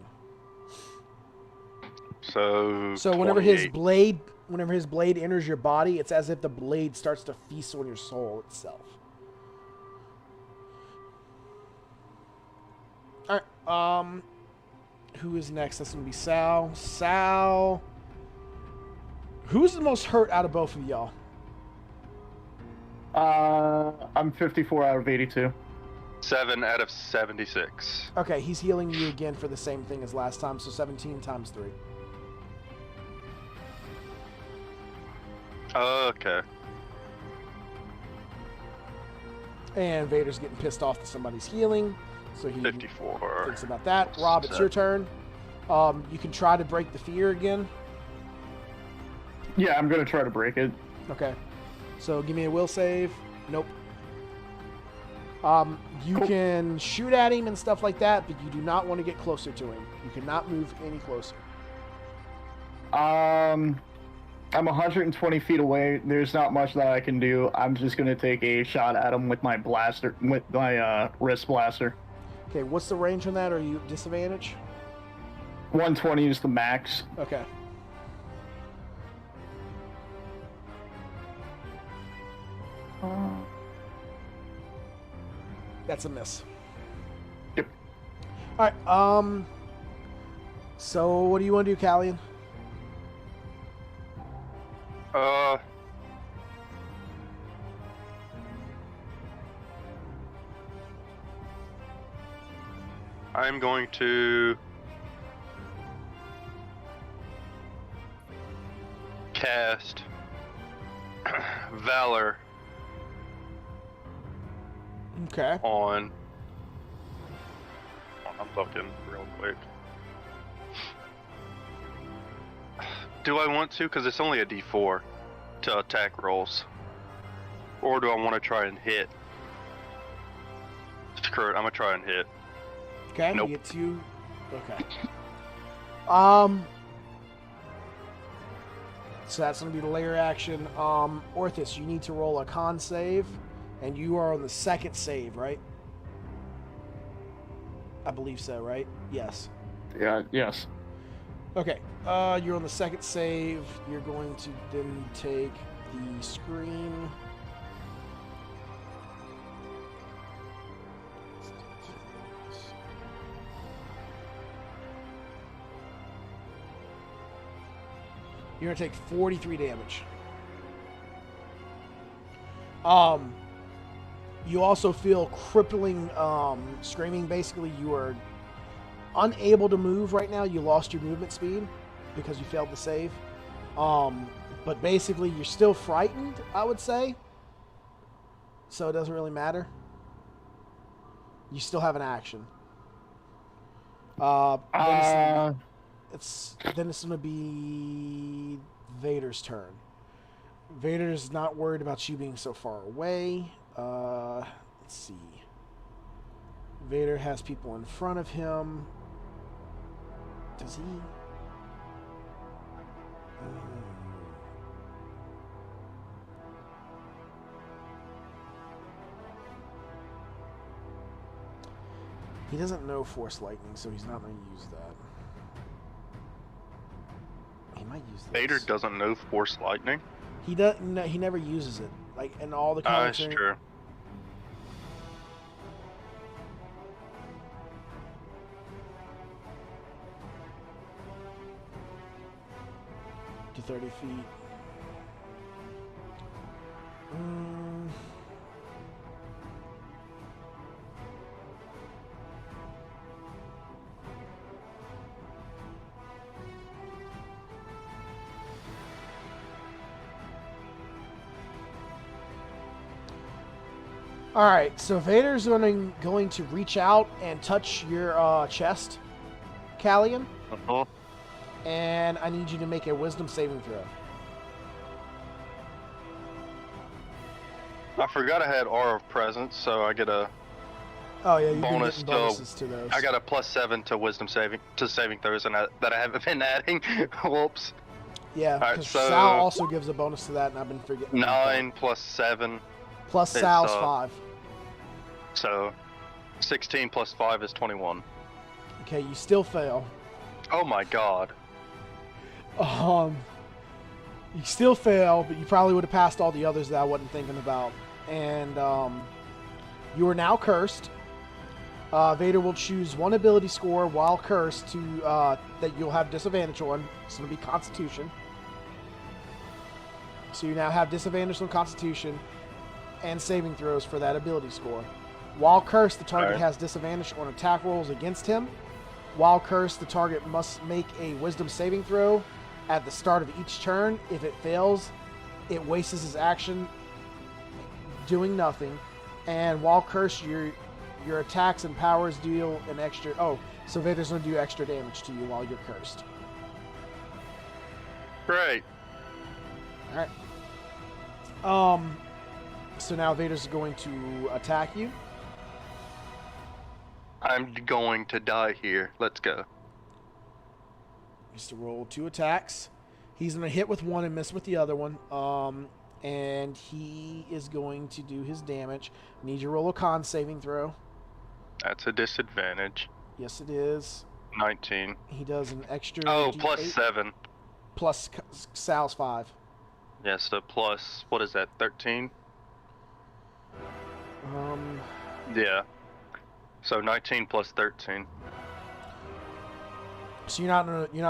So whenever 28. his blade enters your body, it's as if the blade starts to feast on your soul itself. All right. Who is next? That's gonna be Sal. Sal. Who's the most hurt out of both of y'all? I'm 54 out of 82. 7 out of 76. Okay, he's healing you again for the same thing as last time, so 17 times 3. Okay. And Vader's getting pissed off that somebody's healing, so he 54. thinks about that. Rob, it's your turn. You can try to break the fear again. Yeah, I'm gonna try to break it. Okay. So give me a will save. Nope. You can shoot at him and stuff like that, but you do not want to get closer to him. You cannot move any closer. I'm 120 feet away. There's not much that I can do. I'm just gonna take a shot at him with my blaster, with my wrist blaster. Okay, what's the range on that? Are you disadvantage? 120 is the max. Okay. That's a miss. Yep. All right. So what do you want to do, Callian? I'm going to cast Valor Okay. on. I'm looking real quick. Do I want to? Because it's only a D4 to attack rolls. Or do I want to try and hit? Screw it, I'm going to try and hit. Okay. Nope. He gets you. Okay. So that's going to be the layer action. Orthus, you need to roll a con save, and you are on the second save, right? I believe so, right? Yes. Yeah. Yes. Okay. You're on the second save. You're going to then take the scream. You're gonna take 43 damage. You also feel crippling screaming. Basically, you are unable to move right now. You lost your movement speed because you failed the save. But basically, you're still frightened, I would say. So it doesn't really matter. You still have an action. Then it's gonna be Vader's turn. Vader's not worried about you being so far away. Let's see. Vader has people in front of him. Does he? He doesn't know Force Lightning, so he's not going to use that. He might use this. Vader doesn't know Force Lightning. He doesn't. No, he never uses it. Like in all the That's commentary. true. To 30 feet. All right, so Vader's going to reach out and touch your chest, Callian, Uh-huh. and I need you to make a Wisdom saving throw. I forgot I had Aura of Presence, so I get a Oh yeah, you've bonus been getting bonuses to those. I got a +7 to Wisdom saving throws, and that I haven't been adding. Whoops. Yeah, All right, because so Sal also gives a bonus to that, and I've been forgetting. 9 plus 7, Plus it's, Sal's 5. so 16 plus 5 is 21. Okay, you still fail. Oh my god. You still fail, but you probably would have passed all the others that I wasn't thinking about. And you are now cursed. Vader will choose one ability score while cursed to that you'll have disadvantage on. It's going to be Constitution. So you now have disadvantage on Constitution and saving throws for that ability score. While cursed, the target has disadvantage on attack rolls against him. While cursed, the target must make a Wisdom saving throw at the start of each turn. If it fails, it wastes his action doing nothing. And while cursed, your attacks and powers deal an extra... Oh, so Vader's going to do extra damage to you while you're cursed. Great. Alright. So now Vader's going to attack you. I'm going to die here. Let's go. He's to roll 2 attacks. He's going to hit with one and miss with the other one. And he is going to do his damage. Need you to roll a con saving throw. That's a disadvantage. Yes, it is. 19. He does an extra. Oh, D8 plus 7. Plus Sal's 5. Yeah, so plus, what is that, 13? Yeah. So 19 plus 13. So you're not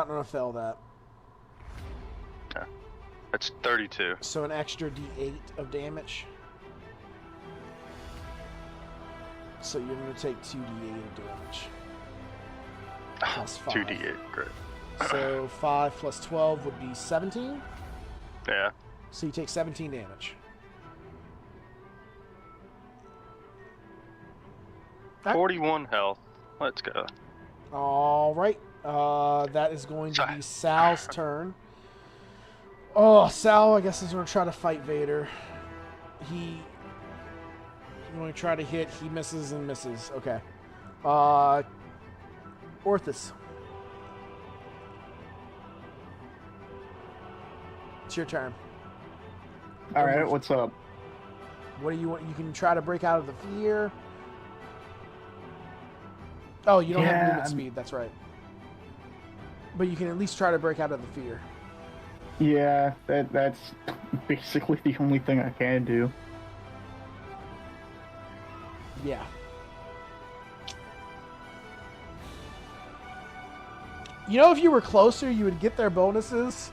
gonna fail that. Yeah. That's 32. So an extra D8 of damage. So you're gonna take 2 D8 of damage. Plus 5. 2d8, great. So 5 plus 12 would be 17. Yeah. So you take 17 damage. 41 health. Let's go. All right. That is going to be Sal's turn. Oh, Sal, I guess is going to try to fight Vader. He's going to try to hit. He misses and misses. Okay. Orthus. It's your turn. All right, what's up? What do you want? You can try to break out of the fear. Oh, you don't have movement speed. That's right. but you can at least try to break out of the fear. Yeah, that's basically the only thing I can do. Yeah. You know, if you were closer, you would get their bonuses.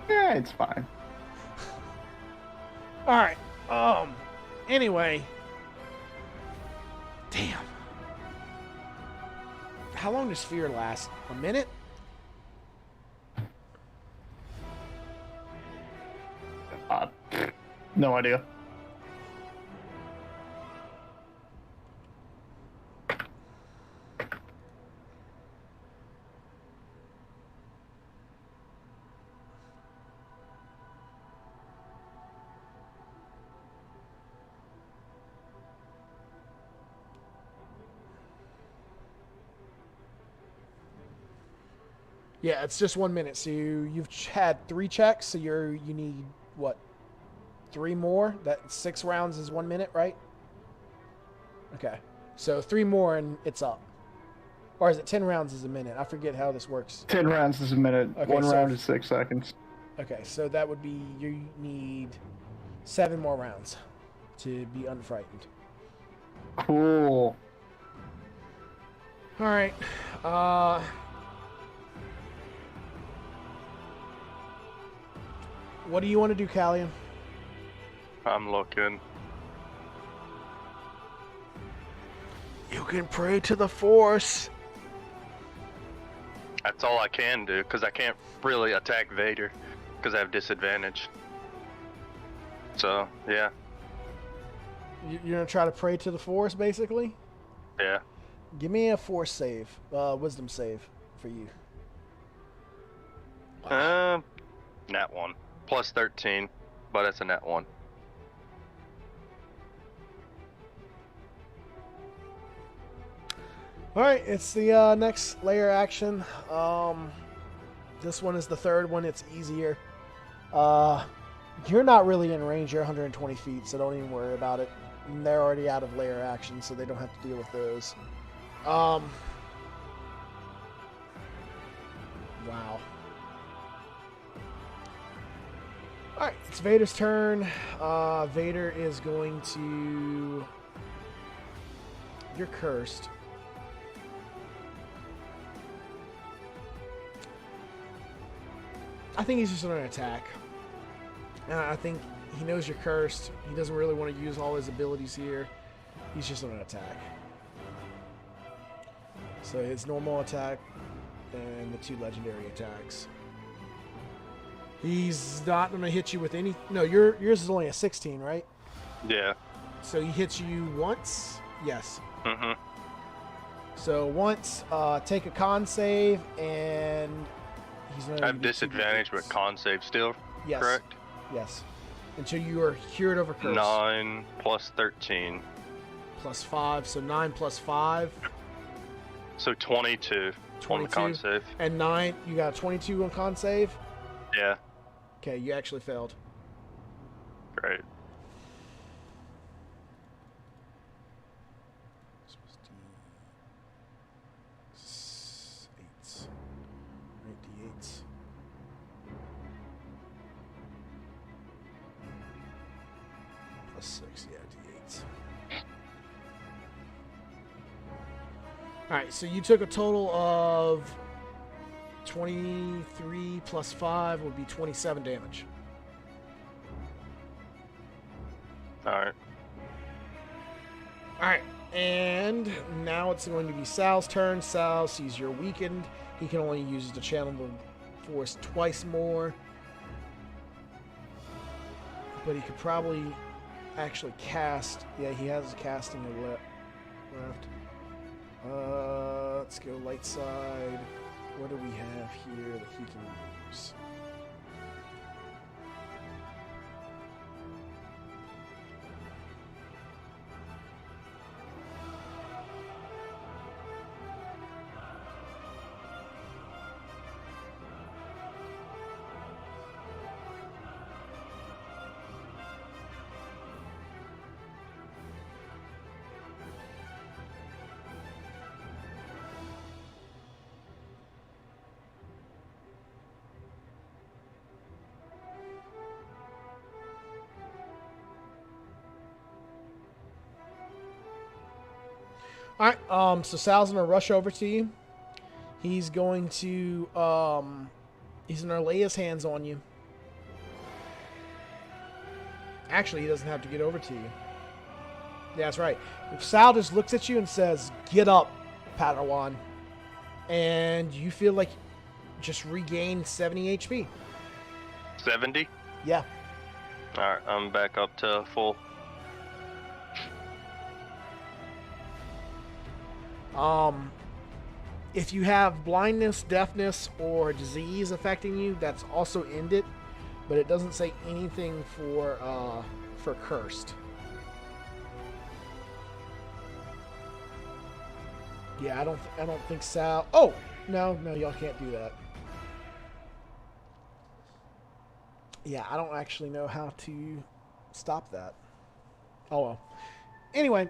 Yeah, it's fine. All right. Anyway. Damn. How long does fear last? A minute? No idea. Yeah, it's just 1 minute. So you've had 3 checks. So you need what? 3 more. That 6 rounds is 1 minute, right? Okay. So 3 more and it's up. Or is it 10 rounds is a minute? I forget how this works. 10 rounds is a minute. Okay, One so- round is 6 seconds. Okay, so that would be you need 7 more rounds to be unfrightened. Cool. All right. What do you want to do, Callian? I'm looking. You can pray to the Force. That's all I can do, because I can't really attack Vader, because I have disadvantage. So, yeah. You're gonna try to pray to the Force, basically. Yeah. Give me a Force save, Wisdom save for you. Nat 1. Plus 13, but it's a nat 1. All right, it's the next layer action. This one is the third one. It's easier. You're not really in range. You're 120 feet, so don't even worry about it. And they're already out of layer action, so they don't have to deal with those. Wow. All right, it's Vader's turn. Vader is going to... You're cursed. I think he's just going to attack. And I think he knows you're cursed. He doesn't really want to use all his abilities here. He's just going to attack. So his normal attack and the 2 legendary attacks. He's not going to hit you with any... No, yours is only a 16, right? Yeah. So he hits you once? Yes. Mm-hmm. So once, take a con save, and he's going to... I have disadvantage with con save still, Yes. correct? Yes. Until you are cured of a curse. 9 plus 13. Plus 5, so 9 plus 5. So 22 on the 22. con save. And 9, you got a 22 on con save? Yeah, Okay, you actually failed. great. Eights. Right, D8s. Plus 6, yeah, D8s. Alright, so you took a total of 23 plus 5 would be 27 damage. Alright. Alright, and now it's going to be Sal's turn. Sal sees you're weakened. He can only use the channel the force twice more. But he could probably actually cast. Yeah, he has casting left. Let's go light side. What do we have here that he can use? All right. So Sal's gonna rush over to you. He's going to he's gonna lay his hands on you. Actually, he doesn't have to get over to you. Yeah, that's right. If Sal just looks at you and says, "Get up, Padawan," and you feel like just regain 70 HP. 70? Yeah. Alright, I'm back up to full. If you have blindness, deafness, or disease affecting you, that's also ended, but it doesn't say anything for cursed. Yeah, I don't think Sal. Oh no, y'all can't do that. Yeah, I don't actually know how to stop that. Oh well. Anyway,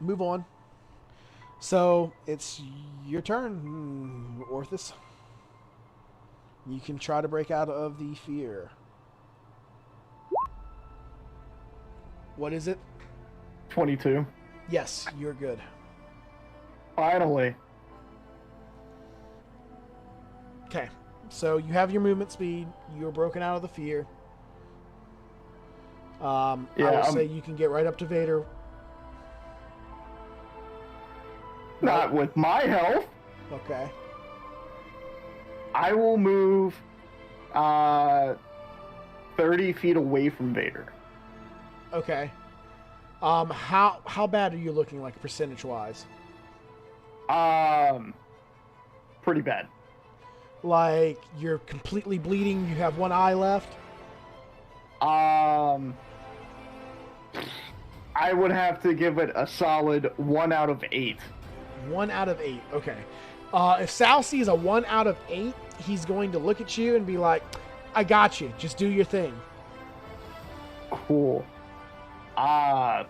move on. So it's your turn, Orthus. You can try to break out of the fear. What is it? 22. Yes, you're good. Finally. Okay, so you have your movement speed. You're broken out of the fear. I would say you can get right up to Vader. Not with my health. Okay. I will move 30 feet away from Vader. Okay. How bad are you looking like percentage-wise? Pretty bad. Like you're completely bleeding. You have one eye left. I would have to give it a solid 1 out of 8. 1 out of 8. Okay. If Sal sees a 1 out of 8, he's going to look at you and be like, "I got you. Just do your thing." Cool. I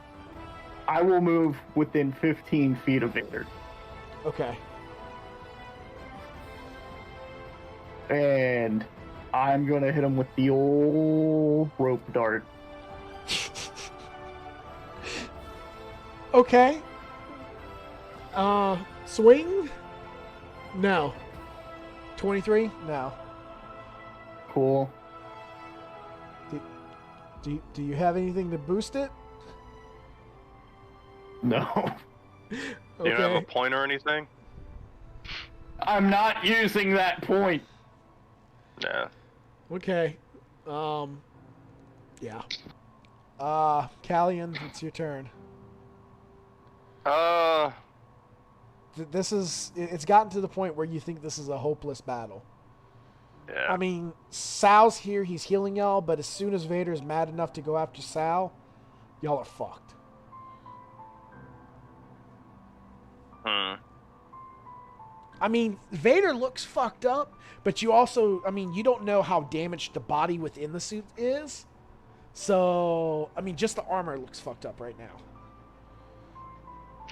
will move within 15 feet of Vader. Okay. And I'm gonna hit him with the old rope dart. Okay. Swing? No. 23? No. Cool. Do you have anything to boost it? No. You don't have a Okay. point or anything? I'm not using that point. Yeah. Okay. Yeah. Callian, it's your turn. It's gotten to the point where you think this is a hopeless battle. Yeah. I mean, Sal's here, he's healing y'all, but as soon as Vader's mad enough to go after Sal, y'all are fucked. I mean, Vader looks fucked up, but you also, I mean, you don't know how damaged the body within the suit is. So, I mean, just the armor looks fucked up right now.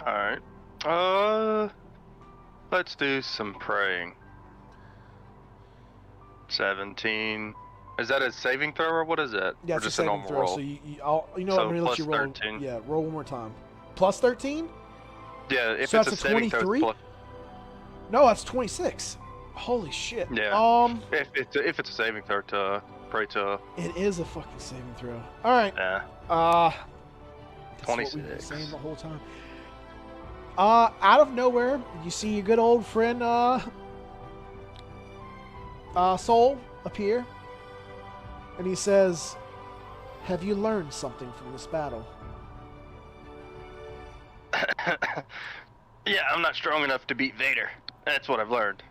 Alright. Let's do some praying. 17. Is that a saving throw or what is that? Yeah, or it's just a a saving normal throw. roll? So you know So what? I'm gonna let plus you roll. 13. Yeah, roll one more time. Plus 13? Yeah, if So it's a that's a saving throw, 23? it's plus. No, that's 26. Holy shit. Yeah. If it's a saving throw to pray to. It is a fucking saving throw. All right. Yeah. That's what we've been 26. saying the whole time. Out of nowhere, you see your good old friend, Soul appear, and he says, "Have you learned something from this battle?" Yeah, I'm not strong enough to beat Vader. That's what I've learned.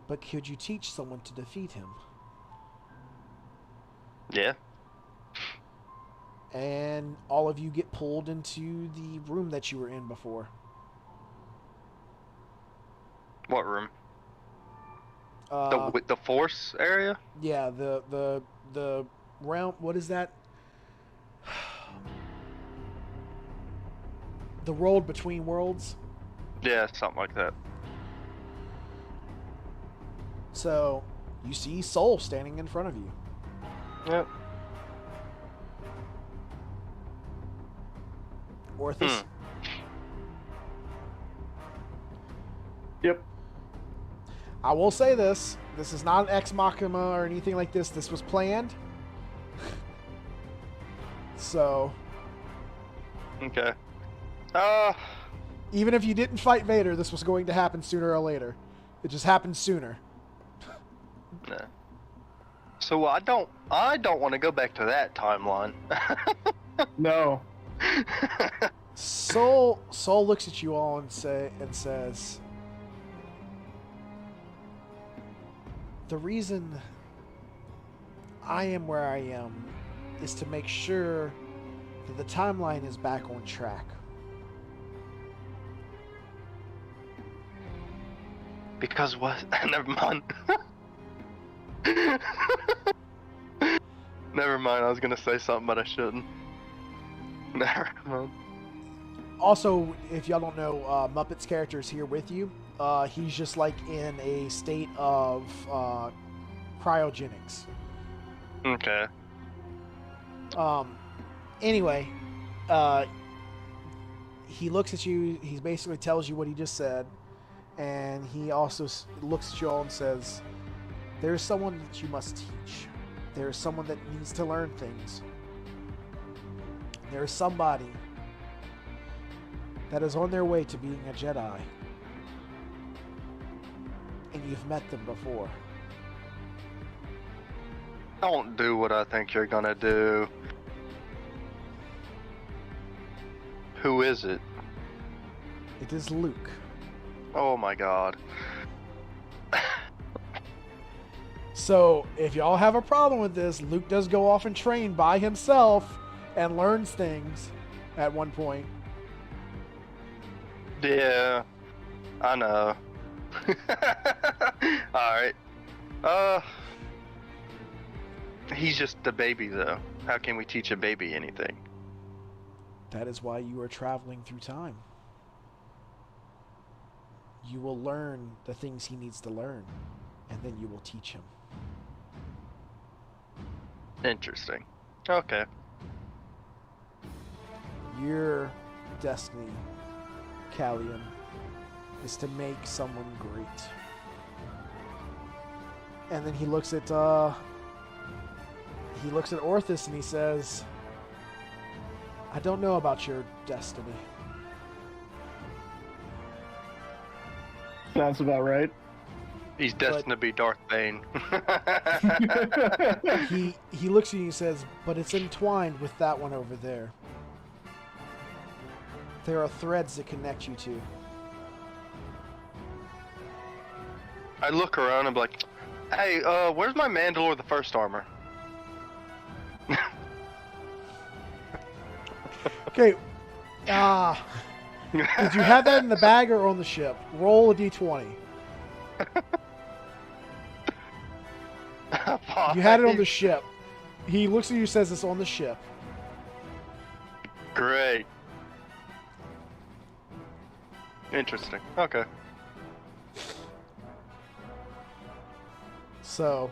But could you teach someone to defeat him? Yeah. And all of you get pulled into the room that you were in before. What room? The Force area? Yeah, the realm. What is that? The world between worlds. Yeah, something like that. So, you see Soul standing in front of you. Yep. Orthus. Yep. I will say this. This is not an ex machina or anything like this. This was planned. So, Okay. even if you didn't fight Vader, this was going to happen sooner or later. It just happened sooner. Nah. So I don't want to go back to that timeline. No. Soul looks at you all and says, "The reason I am where I am is to make sure that the timeline is back on track." Because what? Never mind. Never mind. I was gonna say something, but I shouldn't. Never mind. Also, if y'all don't know, Muppet's character is here with you. He's just like in a state of cryogenics. Okay. Anyway, he looks at you. He basically tells you what he just said, and he also looks at you all and says, "There is someone that you must teach. There is someone that needs to learn things. There is somebody that is on their way to being a Jedi, and you've met them before." Don't do what I think you're gonna do. Who is it? It is Luke. Oh my god. So, if y'all have a problem with this, Luke does go off and train by himself and learns things at one point. Yeah, I know. Alright. He's just a baby though. How can we teach a baby anything? That is why you are traveling through time. You will learn the things he needs to learn, and then you will teach him. Interesting. Okay. Your destiny, Callian, is to make someone great. And then he looks at Orthus and he says, "I don't know about your destiny." Sounds about right. He's destined to be Darth Bane. He looks at you and he says, "But it's entwined with that one over there. There are threads that connect you two." I look around and be like, hey, where's my Mandalore the First armor? Okay. Did you have that in the bag or on the ship? Roll a d20. You had it on the ship. He looks at you and says it's on the ship. Great. Interesting. Okay. So,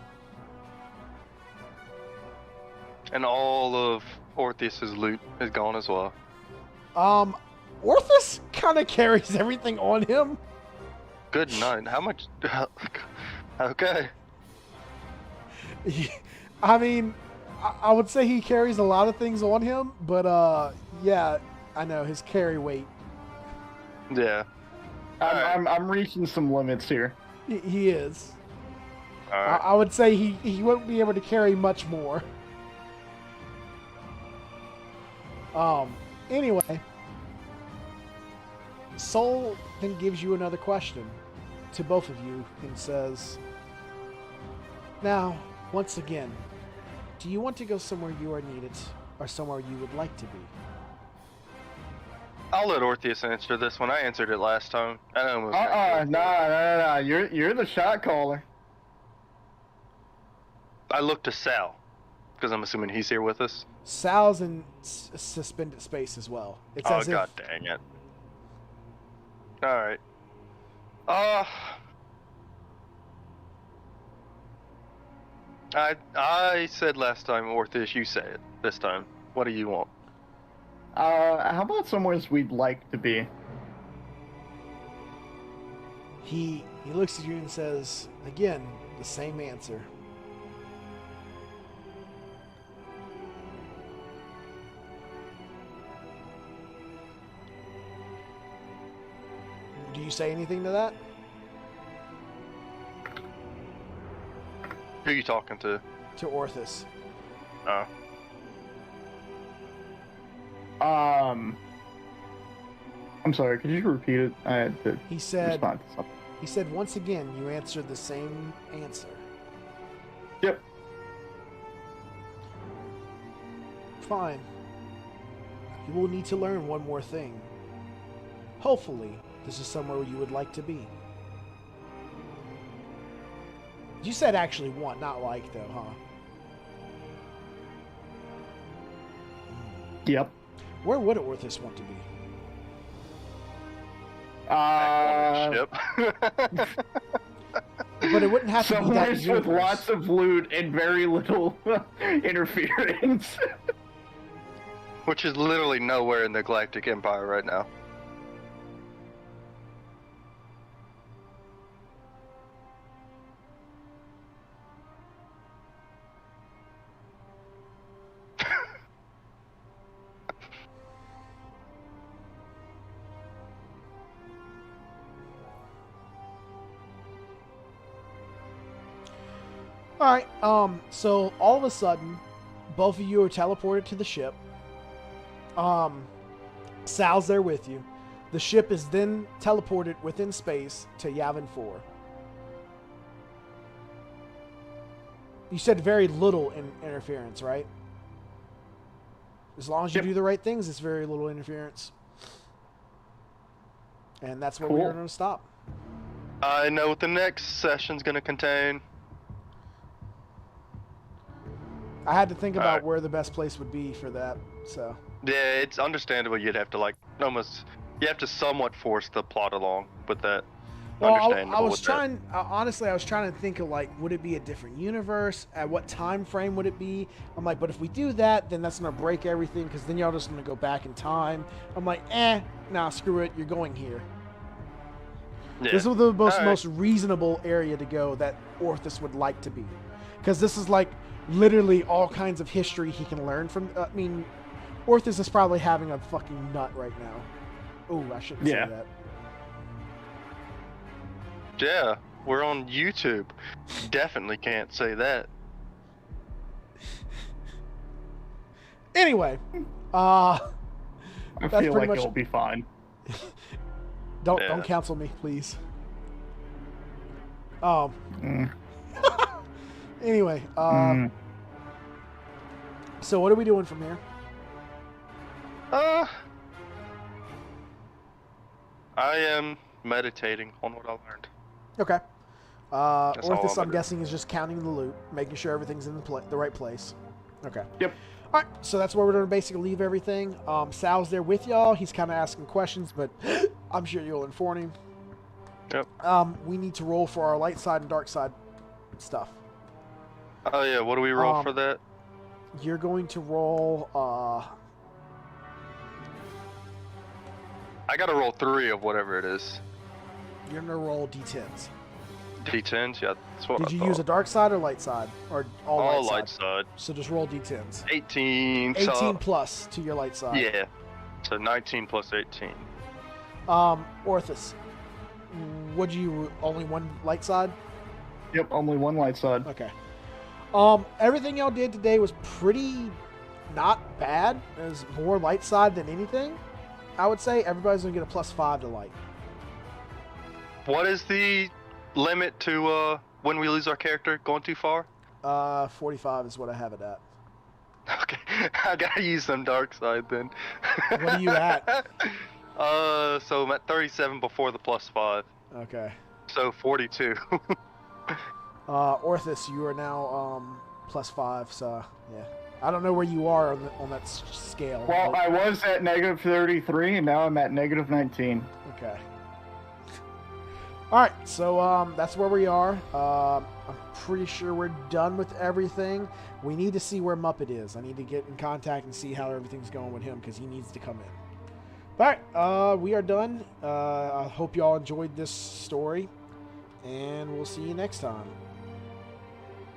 And all of Orpheus's loot is gone as well. Orthus kind of carries everything on him. Good night. How much? Okay. I mean, I would say he carries a lot of things on him, but yeah, I know his carry weight. Yeah. Alright. I'm reaching some limits here. He is. Alright. I would say he won't be able to carry much more. Anyway, Soul then gives you another question to both of you and says, "Now, once again, do you want to go somewhere you are needed or somewhere you would like to be?" I'll let Orpheus answer this one. I answered it last time. I know it was Nah. You're the shot caller. I looked to Sal, because I'm assuming he's here with us. Sal's in suspended space as well. It's Oh, as if god dang it. Alright. I said last time, Orpheus, you say it this time. What do you want? How about somewhere we'd like to be? He looks at you and says, again, the same answer. Do you say anything to that? Who are you talking to? To Orthus. Oh. I'm sorry, could you repeat it? I had to He said, respond to something. he said, once again, you answered the same answer. Yep. Fine. You will need to learn one more thing. Hopefully, this is somewhere you would like to be. You said actually want, not like, though, huh? Yep. Where would Orthus want to be? Back on the ship. But it wouldn't have to be that Somewhere with universe. lots of loot and very little interference. Which is literally nowhere in the Galactic Empire right now. All right. So all of a sudden, both of you are teleported to the ship. Sal's there with you. The ship is then teleported within space to Yavin 4. You said very little interference, right? As long as you Yep. do the right things, it's very little interference. And that's where Cool. we're going to stop. I know what the next session's gonna contain. I had to think about Alright. where the best place would be for that. So Yeah, it's understandable you'd have to you have to somewhat force the plot along with that. well, Understandable I was with that. trying. Honestly, I was trying to think of like, would it be a different universe? At what time frame would it be? I'm like, but if we do that, then that's gonna break everything because then y'all just gonna go back in time. I'm like, nah, screw it. You're going here. Yeah. This is the Alright. most reasonable area to go that Orthus would like to be, because this is like literally all kinds of history he can learn from. I mean, Orthus is probably having a fucking nut right now. Oh, I shouldn't Yeah. say that. Yeah, we're on YouTube. Definitely can't say that. Anyway, I That's feel pretty like much- it'll be fine. don't Yeah. cancel me, please. Mm. Anyway, Mm. so what are we doing from here? I am meditating on what I learned. Okay. That's all Orthus, I'm I'm gonna do. guessing, is just counting the loot, making sure everything's in the right place. Okay. Yep. All right, so that's where we're going to basically leave everything. Sal's there with y'all. He's kind of asking questions, but I'm sure you'll inform him. Yep. We need to roll for our light side and dark side stuff. Oh yeah, what do we roll Um, for that? You're going to roll. I gotta roll 3 of whatever it is. You're going to roll d10s. D10s, yeah, that's what Did I you thought. use a dark side or light side, or all All light light side? side. So just roll d10s. 18. 18 So, plus to your light side. yeah. So 19 plus 18. Orthus, would you only one light side? Yep, only one light side. Okay. Everything y'all did today was pretty not bad. It was more light side than anything. I would say everybody's gonna get a +5 to light. What is the limit to when we lose our character going too far? 45 is what I have it at. Okay, I gotta use some dark side then. What are you at? So I'm at 37 before the +5. Okay. So 42. Orthus, you are now +5. So yeah, I don't know where you are on that scale. Well, I was at negative 33, and now I'm at negative 19. Okay. All right, so that's where we are. I'm pretty sure we're done with everything. We need to see where Muppet is. I need to get in contact and see how everything's going with him because he needs to come in. All right, we are done. I hope y'all enjoyed this story. and we'll see you next time.